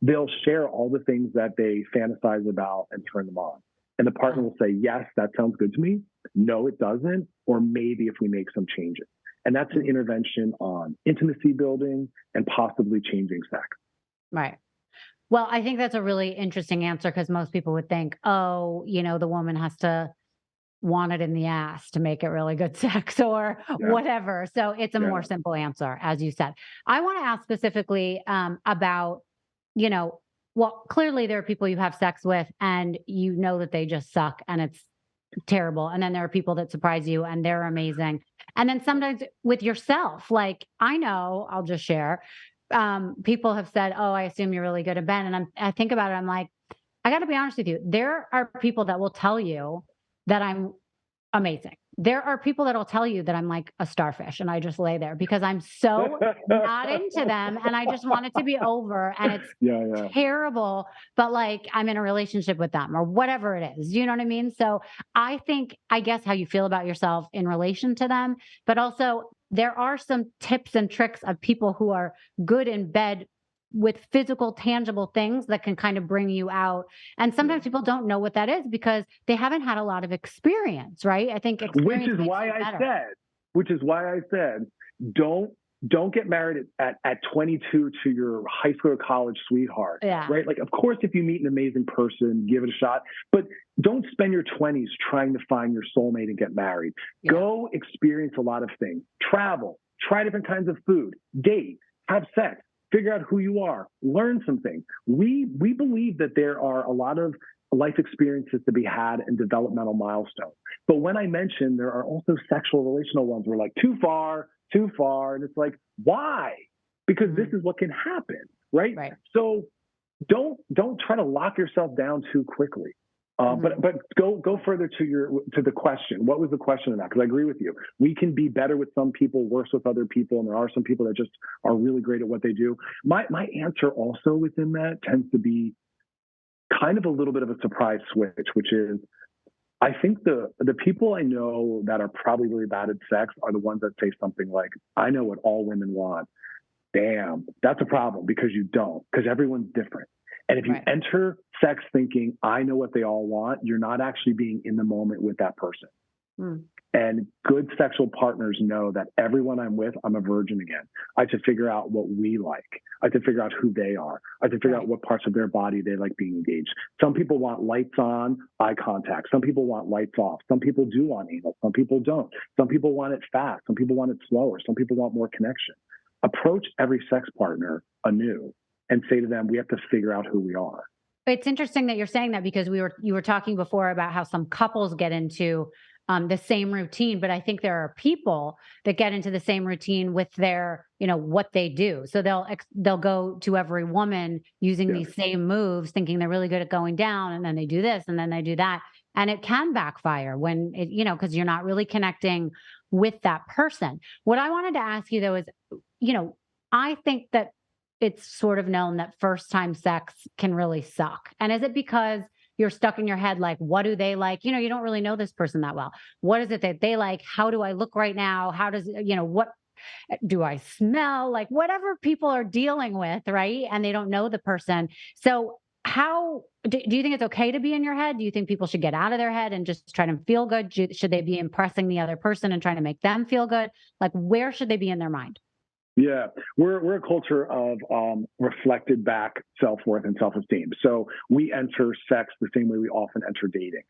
they'll share all the things that they fantasize about and turn them on. And the partner will say, yes, that sounds good to me. No, it doesn't. Or maybe if we make some changes. And that's an intervention on intimacy building and possibly changing sex. Right. Well, I think that's a really interesting answer because most people would think, oh, the woman has to want it in the ass to make it really good sex or whatever. So it's a more simple answer, as you said. I want to ask specifically about, well, clearly there are people you have sex with and you know that they just suck and it's terrible. And then there are people that surprise you and they're amazing. And then sometimes with yourself, like I know, I'll just share, people have said, oh, I assume you're really good at Ben. And I think about it, I'm like, I got to be honest with you. There are people that will tell you that I'm amazing. there are people that'll tell you that I'm like a starfish and I just lay there because I'm so not into them and I just want it to be over and it's Yeah. terrible, but like I'm in a relationship with them or whatever it is. You know what I mean? So I think, I guess, how you feel about yourself in relation to them, but also there are some tips and tricks of people who are good in bed with physical, tangible things that can kind of bring you out. And sometimes people don't know what that is because they haven't had a lot of experience, right? I think Which experience is makes why you I better. said, which is why I said, don't don't get married at 22 to your high school or college sweetheart, Yeah. right? Like, of course, if you meet an amazing person, give it a shot, but don't spend your 20s trying to find your soulmate and get married. Yeah. Go experience a lot of things, travel, try different kinds of food, date, have sex, figure out who you are, learn some things. We believe that there are a lot of life experiences to be had and developmental milestones. But when I mentioned there are also sexual relational ones, we're like too far. And it's like, why? Because this is what can happen, right? So don't try to lock yourself down too quickly. But go further to the question. What was the question of that? Because I agree with you. We can be better with some people, worse with other people, and there are some people that just are really great at what they do. My answer also within that tends to be kind of a little bit of a surprise switch, which is I think the people I know that are probably really bad at sex are the ones that say something like, I know what all women want. Damn, that's a problem because you don't, because everyone's different. And if you enter sex thinking, I know what they all want, you're not actually being in the moment with that person. And good sexual partners know that everyone I'm with, I'm a virgin again. I have to figure out what we like. I have to figure out who they are. I have to figure out what parts of their body they like being engaged. Some people want lights on, eye contact. Some people want lights off. Some people do want anal. Some people don't. Some people want it fast. Some people want it slower. Some people want more connection. Approach every sex partner anew and say to them, we have to figure out who we are. It's interesting that you're saying that because you were talking before about how some couples get into the same routine, but I think there are people that get into the same routine with their, what they do. So they'll go to every woman using these same moves, thinking they're really good at going down, and then they do this, and then they do that, and it can backfire when it, because you're not really connecting with that person. What I wanted to ask you though is, I think that it's sort of known that first time sex can really suck. And is it because you're stuck in your head, like, what do they like? You don't really know this person that well. What is it that they like? How do I look right now? How does, what do I smell? Like whatever people are dealing with, right? And they don't know the person. So how do you think it's okay to be in your head? Do you think people should get out of their head and just try to feel good? Should they be impressing the other person and trying to make them feel good? Like where should they be in their mind? Yeah, we're a culture of reflected back self-worth and self-esteem. So we enter sex the same way we often enter dating.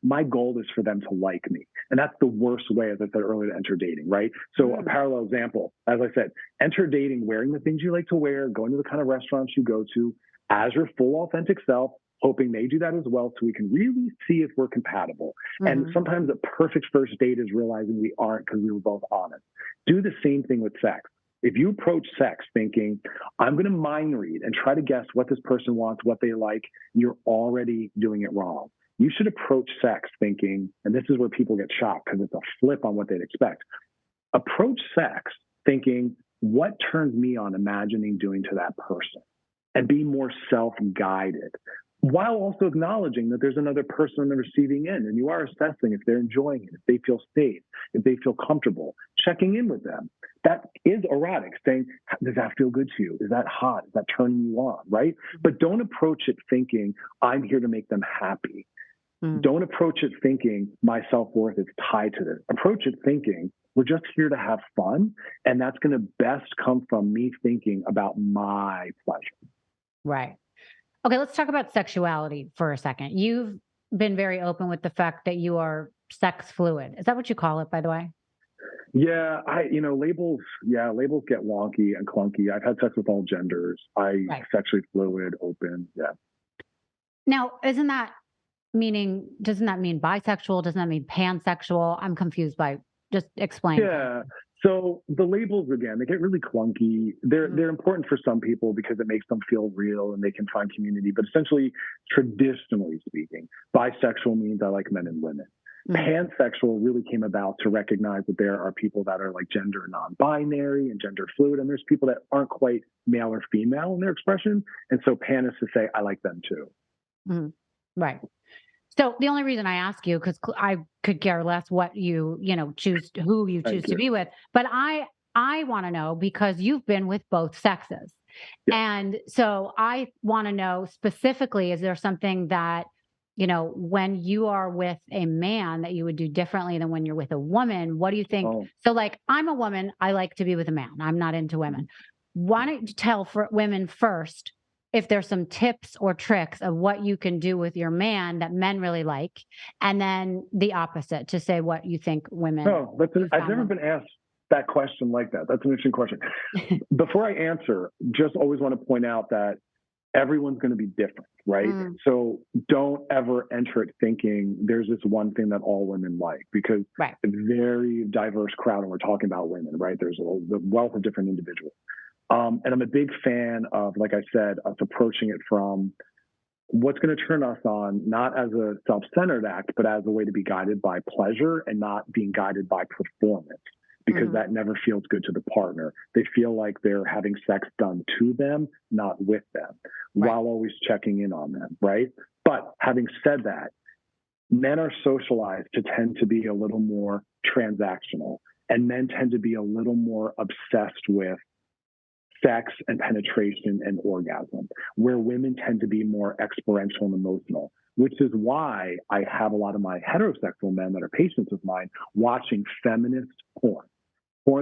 My goal is for them to like me. And that's the worst way, as I said earlier, to enter dating, right? So a parallel example, as I said, enter dating wearing the things you like to wear, going to the kind of restaurants you go to as your full authentic self, hoping they do that as well so we can really see if we're compatible. And sometimes the perfect first date is realizing we aren't because we were both honest. Do the same thing with sex. If you approach sex thinking, I'm going to mind read and try to guess what this person wants, what they like, you're already doing it wrong. You should approach sex thinking, and this is where people get shocked because it's a flip on what they'd expect. Approach sex thinking, what turns me on imagining doing to that person? And be more self-guided, while also acknowledging that there's another person on the receiving end, and you are assessing if they're enjoying it, if they feel safe, if they feel comfortable, checking in with them. That is erotic, saying, does that feel good to you? Is that hot? Is that turning you on, right? But don't approach it thinking, I'm here to make them happy. Don't approach it thinking, my self-worth is tied to this. Approach it thinking, we're just here to have fun, and that's going to best come from me thinking about my pleasure. Right. Okay, let's talk about sexuality for a second. You've been very open with the fact that you are sex fluid. Is that what you call it, by the way? Yeah, labels get wonky and clunky. I've had sex with all genders. Sexually fluid, open. Yeah. Now, doesn't that mean bisexual? Doesn't that mean pansexual? I'm confused by, just explain. Yeah. So the labels, again, they get really clunky. They're important for some people because it makes them feel real and they can find community. But essentially, traditionally speaking, bisexual means I like men and women. Pansexual really came about to recognize that there are people that are like gender non-binary and gender fluid, and there's people that aren't quite male or female in their expression. And so pan is to say, I like them too. Right. So the only reason I ask you, because I could care less what you choose, who you choose to be with, but I want to know because you've been with both sexes. Yeah. And so I want to know specifically, is there something that, when you are with a man that you would do differently than when you're with a woman? What do you think? Oh. So like, I'm a woman, I like to be with a man. I'm not into women. Why don't you tell for women first, if there's some tips or tricks of what you can do with your man that men really like, and then the opposite to say what you think women. Oh, I've never been asked that question like that. That's an interesting question. Before I answer, just always want to point out that everyone's going to be different, right? So don't ever enter it thinking there's this one thing that all women like, because a very diverse crowd, and we're talking about women, right? There's the wealth of different individuals. And I'm a big fan of, like I said, us approaching it from what's going to turn us on, not as a self-centered act, but as a way to be guided by pleasure and not being guided by performance, because that never feels good to the partner. They feel like they're having sex done to them, not with them, while always checking in on them, right? But having said that, men are socialized to tend to be a little more transactional, and men tend to be a little more obsessed with sex and penetration and orgasm, where women tend to be more experiential and emotional, which is why I have a lot of my heterosexual men that are patients of mine watching feminist porn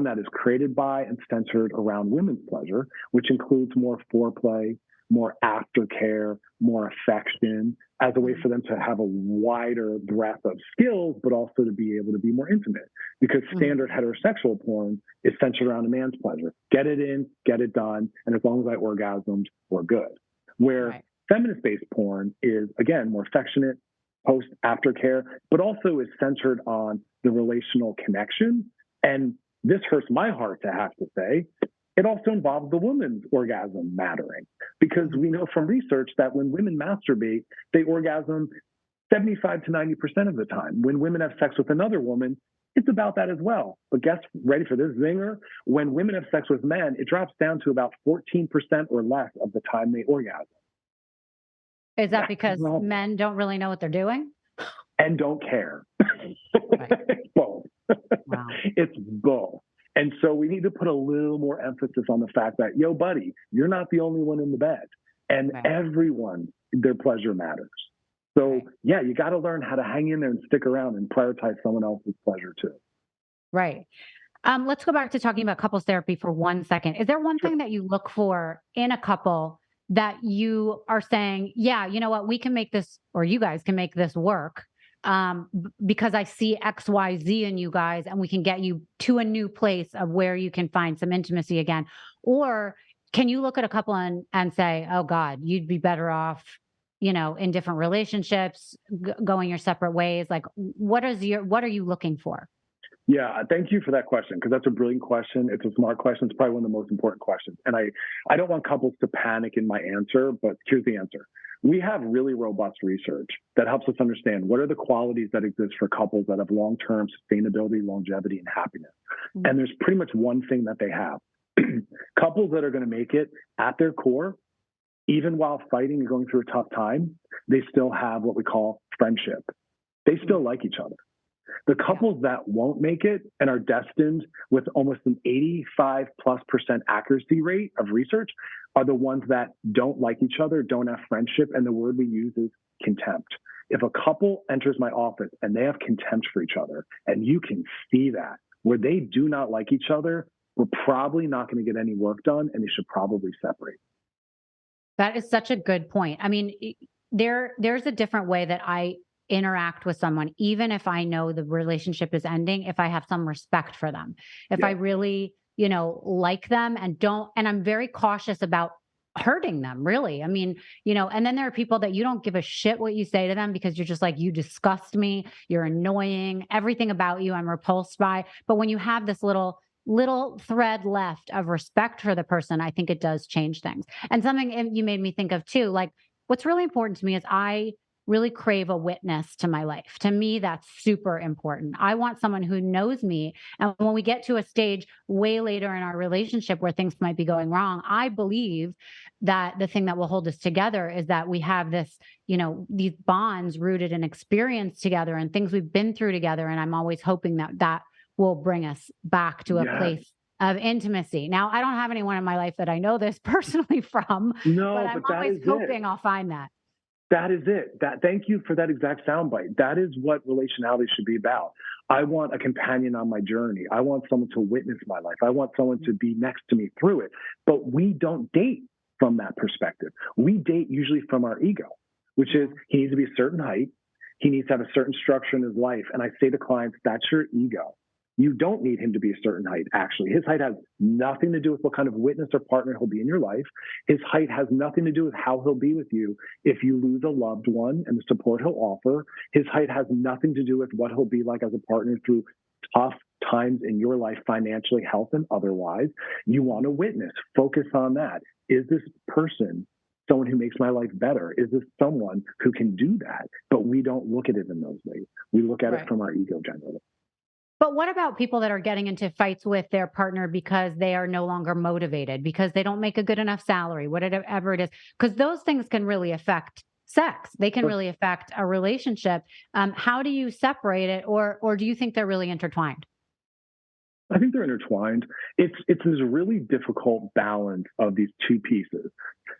that is created by and centered around women's pleasure, which includes more foreplay, more aftercare, more affection, as a way for them to have a wider breadth of skills, but also to be able to be more intimate. Because standard heterosexual porn is centered around a man's pleasure. Get it in, get it done, and as long as I orgasmed, we're good. Where feminist-based porn is, again, more affectionate, post-aftercare, but also is centered on the relational connection. And this hurts my heart to have to say, it also involves the woman's orgasm mattering, because we know from research that when women masturbate, they orgasm 75 to 90% of the time. When women have sex with another woman, it's about that as well. But ready for this zinger? When women have sex with men, it drops down to about 14% or less of the time they orgasm. Is that because men don't really know what they're doing? And don't care. Both. Wow. It's both. And so we need to put a little more emphasis on the fact that, yo, buddy, you're not the only one in the bed. And everyone, their pleasure matters. So, you got to learn how to hang in there and stick around and prioritize someone else's pleasure too. Right. Let's go back to talking about couples therapy for 1 second. Is there one thing that you look for in a couple that you are saying, yeah, you know what, we can make this, or you guys can make this work? Because I see X, Y, Z in you guys, and we can get you to a new place of where you can find some intimacy again. Or can you look at a couple and say, oh God, you'd be better off, in different relationships, going your separate ways? Like, what are you looking for? Yeah, thank you for that question, because that's a brilliant question. It's a smart question. It's probably one of the most important questions. And I don't want couples to panic in my answer, but here's the answer. We have really robust research that helps us understand what are the qualities that exist for couples that have long-term sustainability, longevity, and happiness. And there's pretty much one thing that they have. Couples that are going to make it at their core, even while fighting and going through a tough time, they still have what we call friendship. They still like each other. The couples that won't make it and are destined with almost an 85+% accuracy rate of research are the ones that don't like each other, don't have friendship, and the word we use is contempt. If a couple enters my office and they have contempt for each other, and you can see that, where they do not like each other, we're probably not going to get any work done, and they should probably separate. That is such a good point. I mean, there's a different way that I interact with someone, even if I know the relationship is ending, if I have some respect for them, if I really, like them and I'm very cautious about hurting them, really. I mean, and then there are people that you don't give a shit what you say to them because you're just like, you disgust me, you're annoying, everything about you I'm repulsed by. But when you have this little thread left of respect for the person, I think it does change things. And something you made me think of too, like what's really important to me is I really crave a witness to my life. To me, that's super important. I want someone who knows me. And when we get to a stage way later in our relationship where things might be going wrong, I believe that the thing that will hold us together is that we have this, these bonds rooted in experience together and things we've been through together. And I'm always hoping that that will bring us back to a Yes. place of intimacy. Now, I don't have anyone in my life that I know this personally from, but No, I'm but that always is hoping it. I'll find that. That is it. Thank you for that exact soundbite. That is what relationality should be about. I want a companion on my journey. I want someone to witness my life. I want someone to be next to me through it. But we don't date from that perspective. We date usually from our ego, which is he needs to be a certain height. He needs to have a certain structure in his life. And I say to clients, that's your ego. You don't need him to be a certain height, actually. His height has nothing to do with what kind of witness or partner he'll be in your life. His height has nothing to do with how he'll be with you if you lose a loved one and the support he'll offer. His height has nothing to do with what he'll be like as a partner through tough times in your life, financially, health, and otherwise. You want to witness. Focus on that. Is this person someone who makes my life better? Is this someone who can do that? But we don't look at it in those ways. We look at it from our ego generally. But what about people that are getting into fights with their partner because they are no longer motivated, because they don't make a good enough salary, whatever it is? Because those things can really affect sex. They can really affect a relationship. How do you separate it, or do you think they're really intertwined? I think they're intertwined. It's this really difficult balance of these two pieces.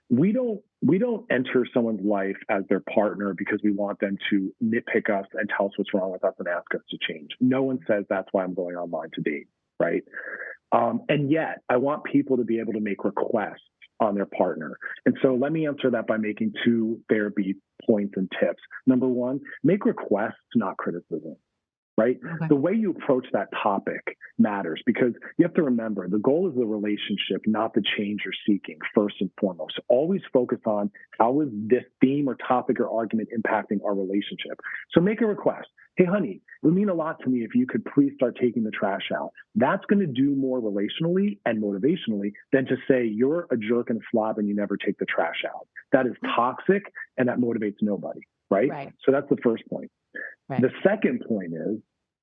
We don't enter someone's life as their partner because we want them to nitpick us and tell us what's wrong with us and ask us to change. No one says that's why I'm going online to date, right? And yet, I want people to be able to make requests on their partner. And so let me answer that by making two therapy points and tips. Number one, make requests, not criticism. Right? Okay. The way you approach that topic matters because you have to remember the goal is the relationship, not the change you're seeking, first and foremost. So always focus on how is this theme or topic or argument impacting our relationship. So make a request. Hey, honey, it would mean a lot to me if you could please start taking the trash out. That's going to do more relationally and motivationally than to say you're a jerk and a slob and you never take the trash out. That is toxic and that motivates nobody, right? So that's the first point. Right. The second point is,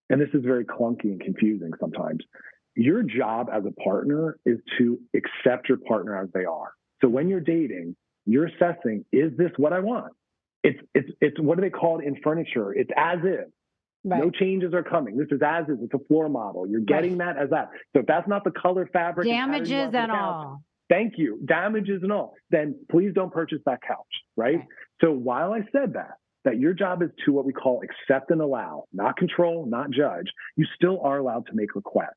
and this is very clunky and confusing sometimes, your job as a partner is to accept your partner as they are. So when you're dating, you're assessing, is this what I want? It's what do they call it in furniture? It's as is. Right. No changes are coming. This is as is. It's a floor model. You're getting that as that. So if that's not the color, fabric, damages and all. Thank you. Damages and all. Then please don't purchase that couch, right? So while I said that your job is to what we call accept and allow, not control, not judge, you still are allowed to make requests.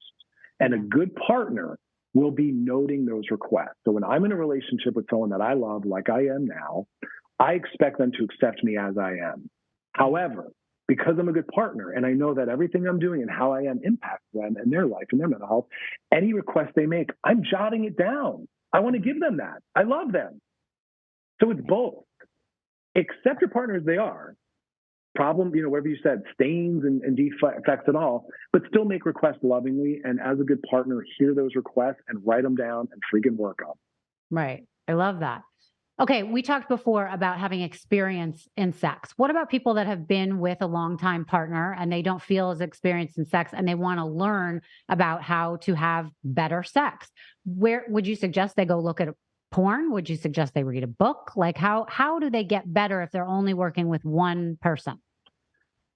And a good partner will be noting those requests. So when I'm in a relationship with someone that I love, like I am now, I expect them to accept me as I am. However, because I'm a good partner and I know that everything I'm doing and how I am impacts them and their life and their mental health, any request they make, I'm jotting it down. I want to give them that. I love them. So it's both. Accept your partner as they are. Problem, whatever you said, stains and defects and all, but still make requests lovingly. And as a good partner, hear those requests and write them down and freaking work on. Right. I love that. Okay. We talked before about having experience in sex. What about people that have been with a longtime partner and they don't feel as experienced in sex and they want to learn about how to have better sex? Where would you suggest they go look at porn? Would you suggest they read a book? Like how do they get better if they're only working with one person?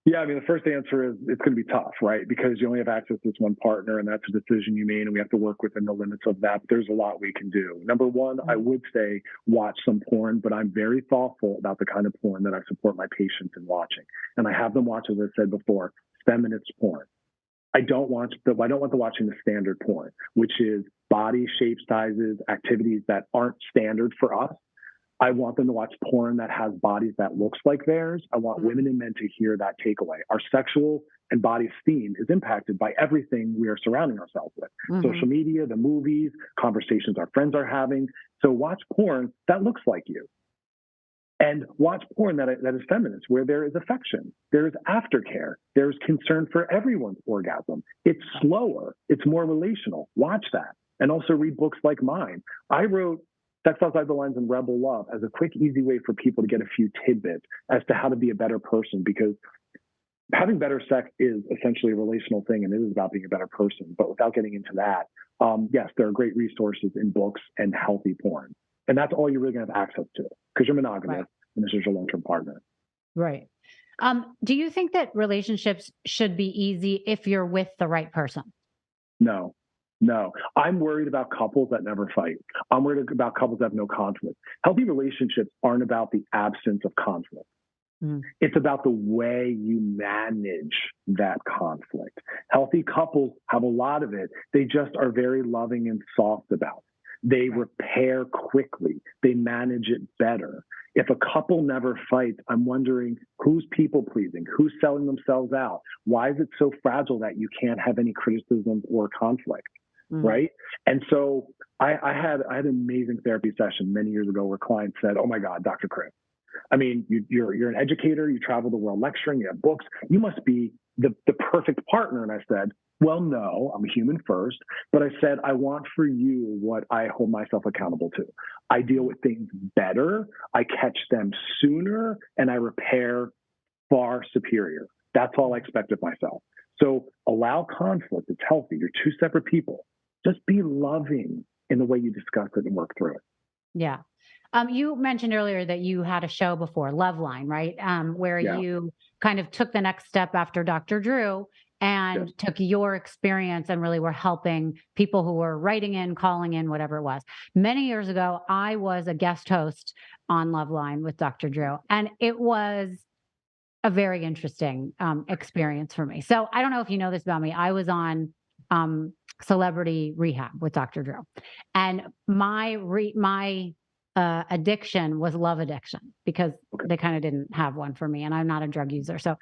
Yeah, I mean, the first answer is it's going to be tough, right? Because you only have access to this one partner and that's a decision you made and we have to work within the limits of that. But there's a lot we can do. Number one, I would say watch some porn, but I'm very thoughtful about the kind of porn that I support my patients in watching. And I have them watch, as I said before, feminist porn. I don't want them watching the standard porn, which is body shape, sizes, activities that aren't standard for us. I want them to watch porn that has bodies that looks like theirs. I want women and men to hear that takeaway. Our sexual and body esteem is impacted by everything we are surrounding ourselves with. Social media, the movies, conversations our friends are having. So watch porn that looks like you. And watch porn that is feminist, where there is affection, there is aftercare, there's concern for everyone's orgasm. It's slower, it's more relational. Watch that. And also read books like mine. I wrote Sex Outside the Lines and Rebel Love as a quick, easy way for people to get a few tidbits as to how to be a better person, because having better sex is essentially a relational thing, and it is about being a better person. But without getting into that, yes, there are great resources in books and healthy porn. And that's all you're really going to have access to because you're monogamous and this is your long-term partner. Right. Do you think that relationships should be easy if you're with the right person? No. I'm worried about couples that never fight. I'm worried about couples that have no conflict. Healthy relationships aren't about the absence of conflict. It's about the way you manage that conflict. Healthy couples have a lot of it. They just are very loving and soft about it. They repair quickly. They manage it better. If a couple never fights, I'm wondering who's people pleasing, who's selling themselves out. Why is it so fragile that you can't have any criticism or conflict? Right. And so I had an amazing therapy session many years ago where clients said, "Oh my God, Dr. Chris, I mean, you're an educator, you travel the world lecturing, you have books, you must be the perfect partner." And I said, "Well, no, I'm a human first, but I said, I want for you what I hold myself accountable to. I deal with things better, I catch them sooner, and I repair far superior. That's all I expect of myself. So allow conflict, it's healthy, you're two separate people. Just be loving in the way you discuss it and work through it." Yeah. You mentioned earlier that you had a show before, Loveline, right? Where you kind of took the next step after Dr. Drew and took your experience and really were helping people who were writing in, calling in, whatever it was. Many years ago, I was a guest host on Loveline with Dr. Drew, and it was a very interesting experience for me. So I don't know if you know this about me. I was on Celebrity Rehab with Dr. Drew, and my addiction was love addiction because they kind of didn't have one for me, and I'm not a drug user. So,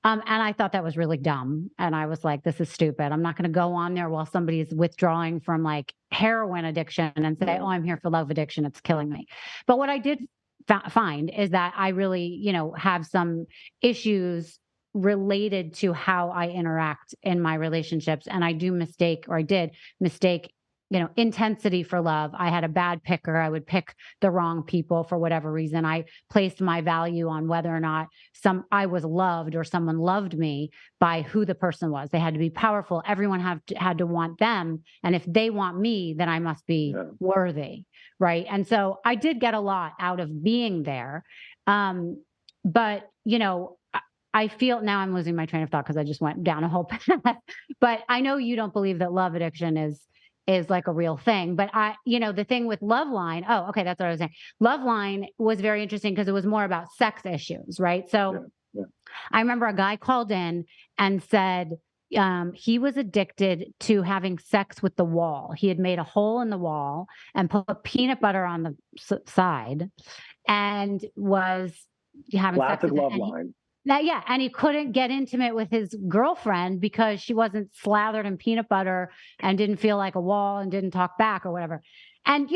and I thought that was really dumb, and I was like, "This is stupid. I'm not going to go on there while somebody's withdrawing from like heroin addiction and say, oh, I'm here for love addiction. It's killing me." But what I did find is that I really, have some issues related to how I interact in my relationships. And I did mistake, intensity for love. I had a bad picker. I would pick the wrong people for whatever reason. I placed my value on whether or not I was loved or someone loved me by who the person was. They had to be powerful. Everyone had to want them. And if they want me, then I must be worthy. Right. And so I did get a lot out of being there. But, I feel now I'm losing my train of thought because I just went down a whole path. But I know you don't believe that love addiction is like a real thing. But the thing with Loveline, that's what I was saying. Loveline was very interesting because it was more about sex issues, right? So I remember a guy called in and said he was addicted to having sex with the wall. He had made a hole in the wall and put peanut butter on the side and was having Classic sex with Loveline. And he couldn't get intimate with his girlfriend because she wasn't slathered in peanut butter and didn't feel like a wall and didn't talk back or whatever. And,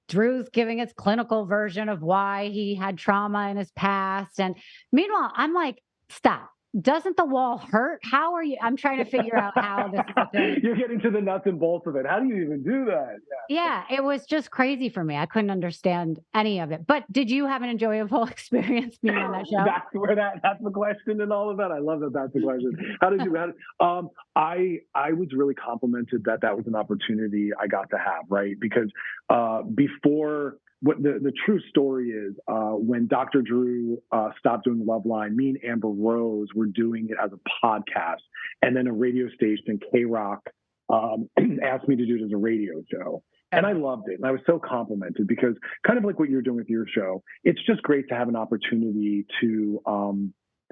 Drew's giving his clinical version of why he had trauma in his past. And meanwhile, I'm like, stop. Doesn't the wall hurt? How are you? I'm trying to figure out how this is a thing. You're getting to the nuts and bolts of it. How do you even do that? Yeah, it was just crazy for me. I couldn't understand any of it. But did you have an enjoyable experience being on that show? That's the question and all of that. I love that that's the question. How did you I was really complimented that was an opportunity I got to have, right? Because before what the true story is, when Dr. Drew stopped doing Loveline, me and Amber Rose were doing it as a podcast, and then a radio station, K-Rock, asked me to do it as a radio show. And I loved it. And I was so complimented because kind of like what you're doing with your show, it's just great to have an opportunity to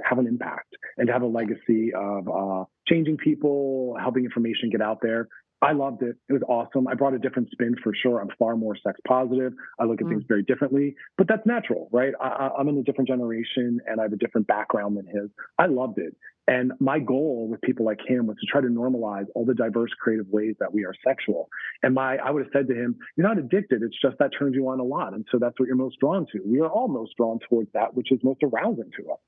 have an impact and to have a legacy of changing people, helping information get out there. I loved it. It was awesome. I brought a different spin for sure. I'm far more sex positive. I look at things very differently, but that's natural, right? I'm in a different generation and I have a different background than his. I loved it. And my goal with people like him was to try to normalize all the diverse creative ways that we are sexual. And I would have said to him, you're not addicted. It's just that turns you on a lot. And so that's what you're most drawn to. We are all most drawn towards that, which is most arousing to us.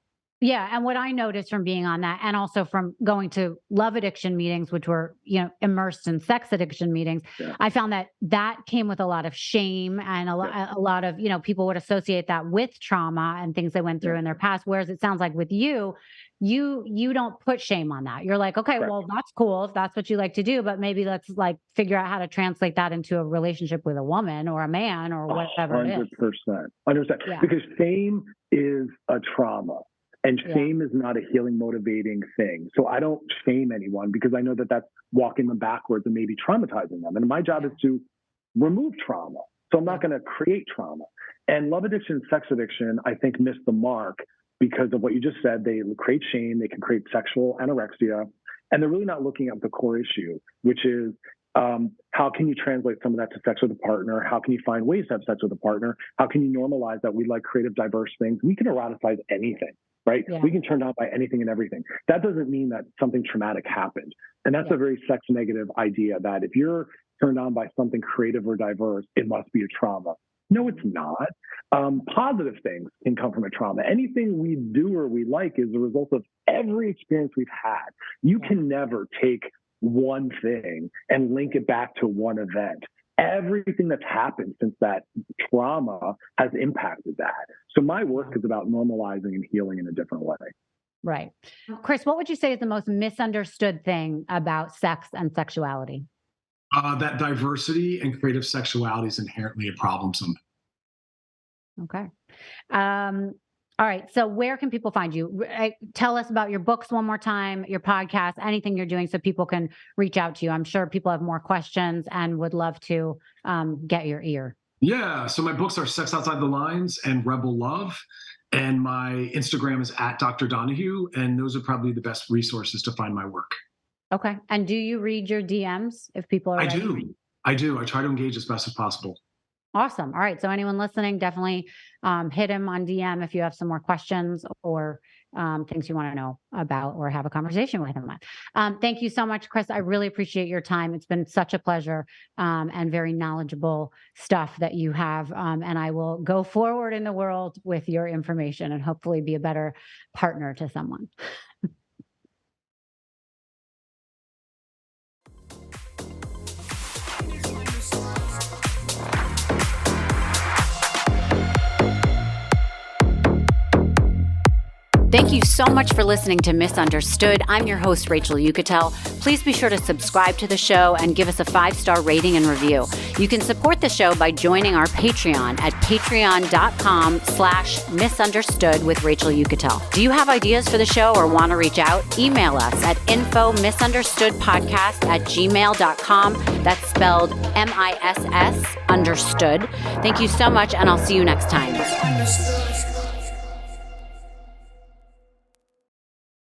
Yeah. And what I noticed from being on that, and also from going to love addiction meetings, which were, immersed in sex addiction meetings, Yeah. I found that came with a lot of shame, and a lot of, people would associate that with trauma and things they went through in their past. Whereas it sounds like with you don't put shame on that. You're like, okay, Correct. well, that's cool if that's what you like to do, but maybe let's like figure out how to translate that into a relationship with a woman or a man or whatever it is. 100%. Yeah. Because shame is a trauma. And shame is not a healing, motivating thing. So I don't shame anyone because I know that that's walking them backwards and maybe traumatizing them. And my job is to remove trauma. So I'm not going to create trauma. And love addiction, sex addiction, I think missed the mark because of what you just said. They create shame. They can create sexual anorexia. And they're really not looking at the core issue, which is how can you translate some of that to sex with a partner? How can you find ways to have sex with a partner? How can you normalize that we like creative, diverse things? We can eroticize anything. Right? Yeah. We can turn on by anything and everything. That doesn't mean that something traumatic happened. And that's a very sex negative idea that if you're turned on by something creative or diverse, it must be a trauma. No, it's not. Positive things can come from a trauma. Anything we do or we like is a result of every experience we've had. You can never take one thing and link it back to one event. Everything that's happened since that trauma has impacted that. So my work is about normalizing and healing in a different way. Right. Chris, what would you say is the most misunderstood thing about sex and sexuality? That diversity and creative sexuality is inherently a problem. Okay. All right. So where can people find you? Tell us about your books one more time, your podcast, anything you're doing so people can reach out to you. I'm sure people have more questions and would love to get your ear. Yeah. So my books are Sex Outside the Lines and Rebel Love. And my Instagram is at Dr. Donaghue. And those are probably the best resources to find my work. Okay. And do you read your DMs if people are I do. I try to engage as best as possible. Awesome. All right. So anyone listening, definitely hit him on DM if you have some more questions or things you want to know about or have a conversation with him on. Thank you so much, Chris. I really appreciate your time. It's been such a pleasure and very knowledgeable stuff that you have. And I will go forward in the world with your information and hopefully be a better partner to someone. Thank you so much for listening to Misunderstood. I'm your host, Rachel Yucatel. Please be sure to subscribe to the show and give us a 5-star rating and review. You can support the show by joining our Patreon at patreon.com/misunderstood with Rachel Yucatel. Do you have ideas for the show or want to reach out? Email us at info misunderstoodpodcast@gmail.com. That's spelled MISS understood. Thank you so much, and I'll see you next time.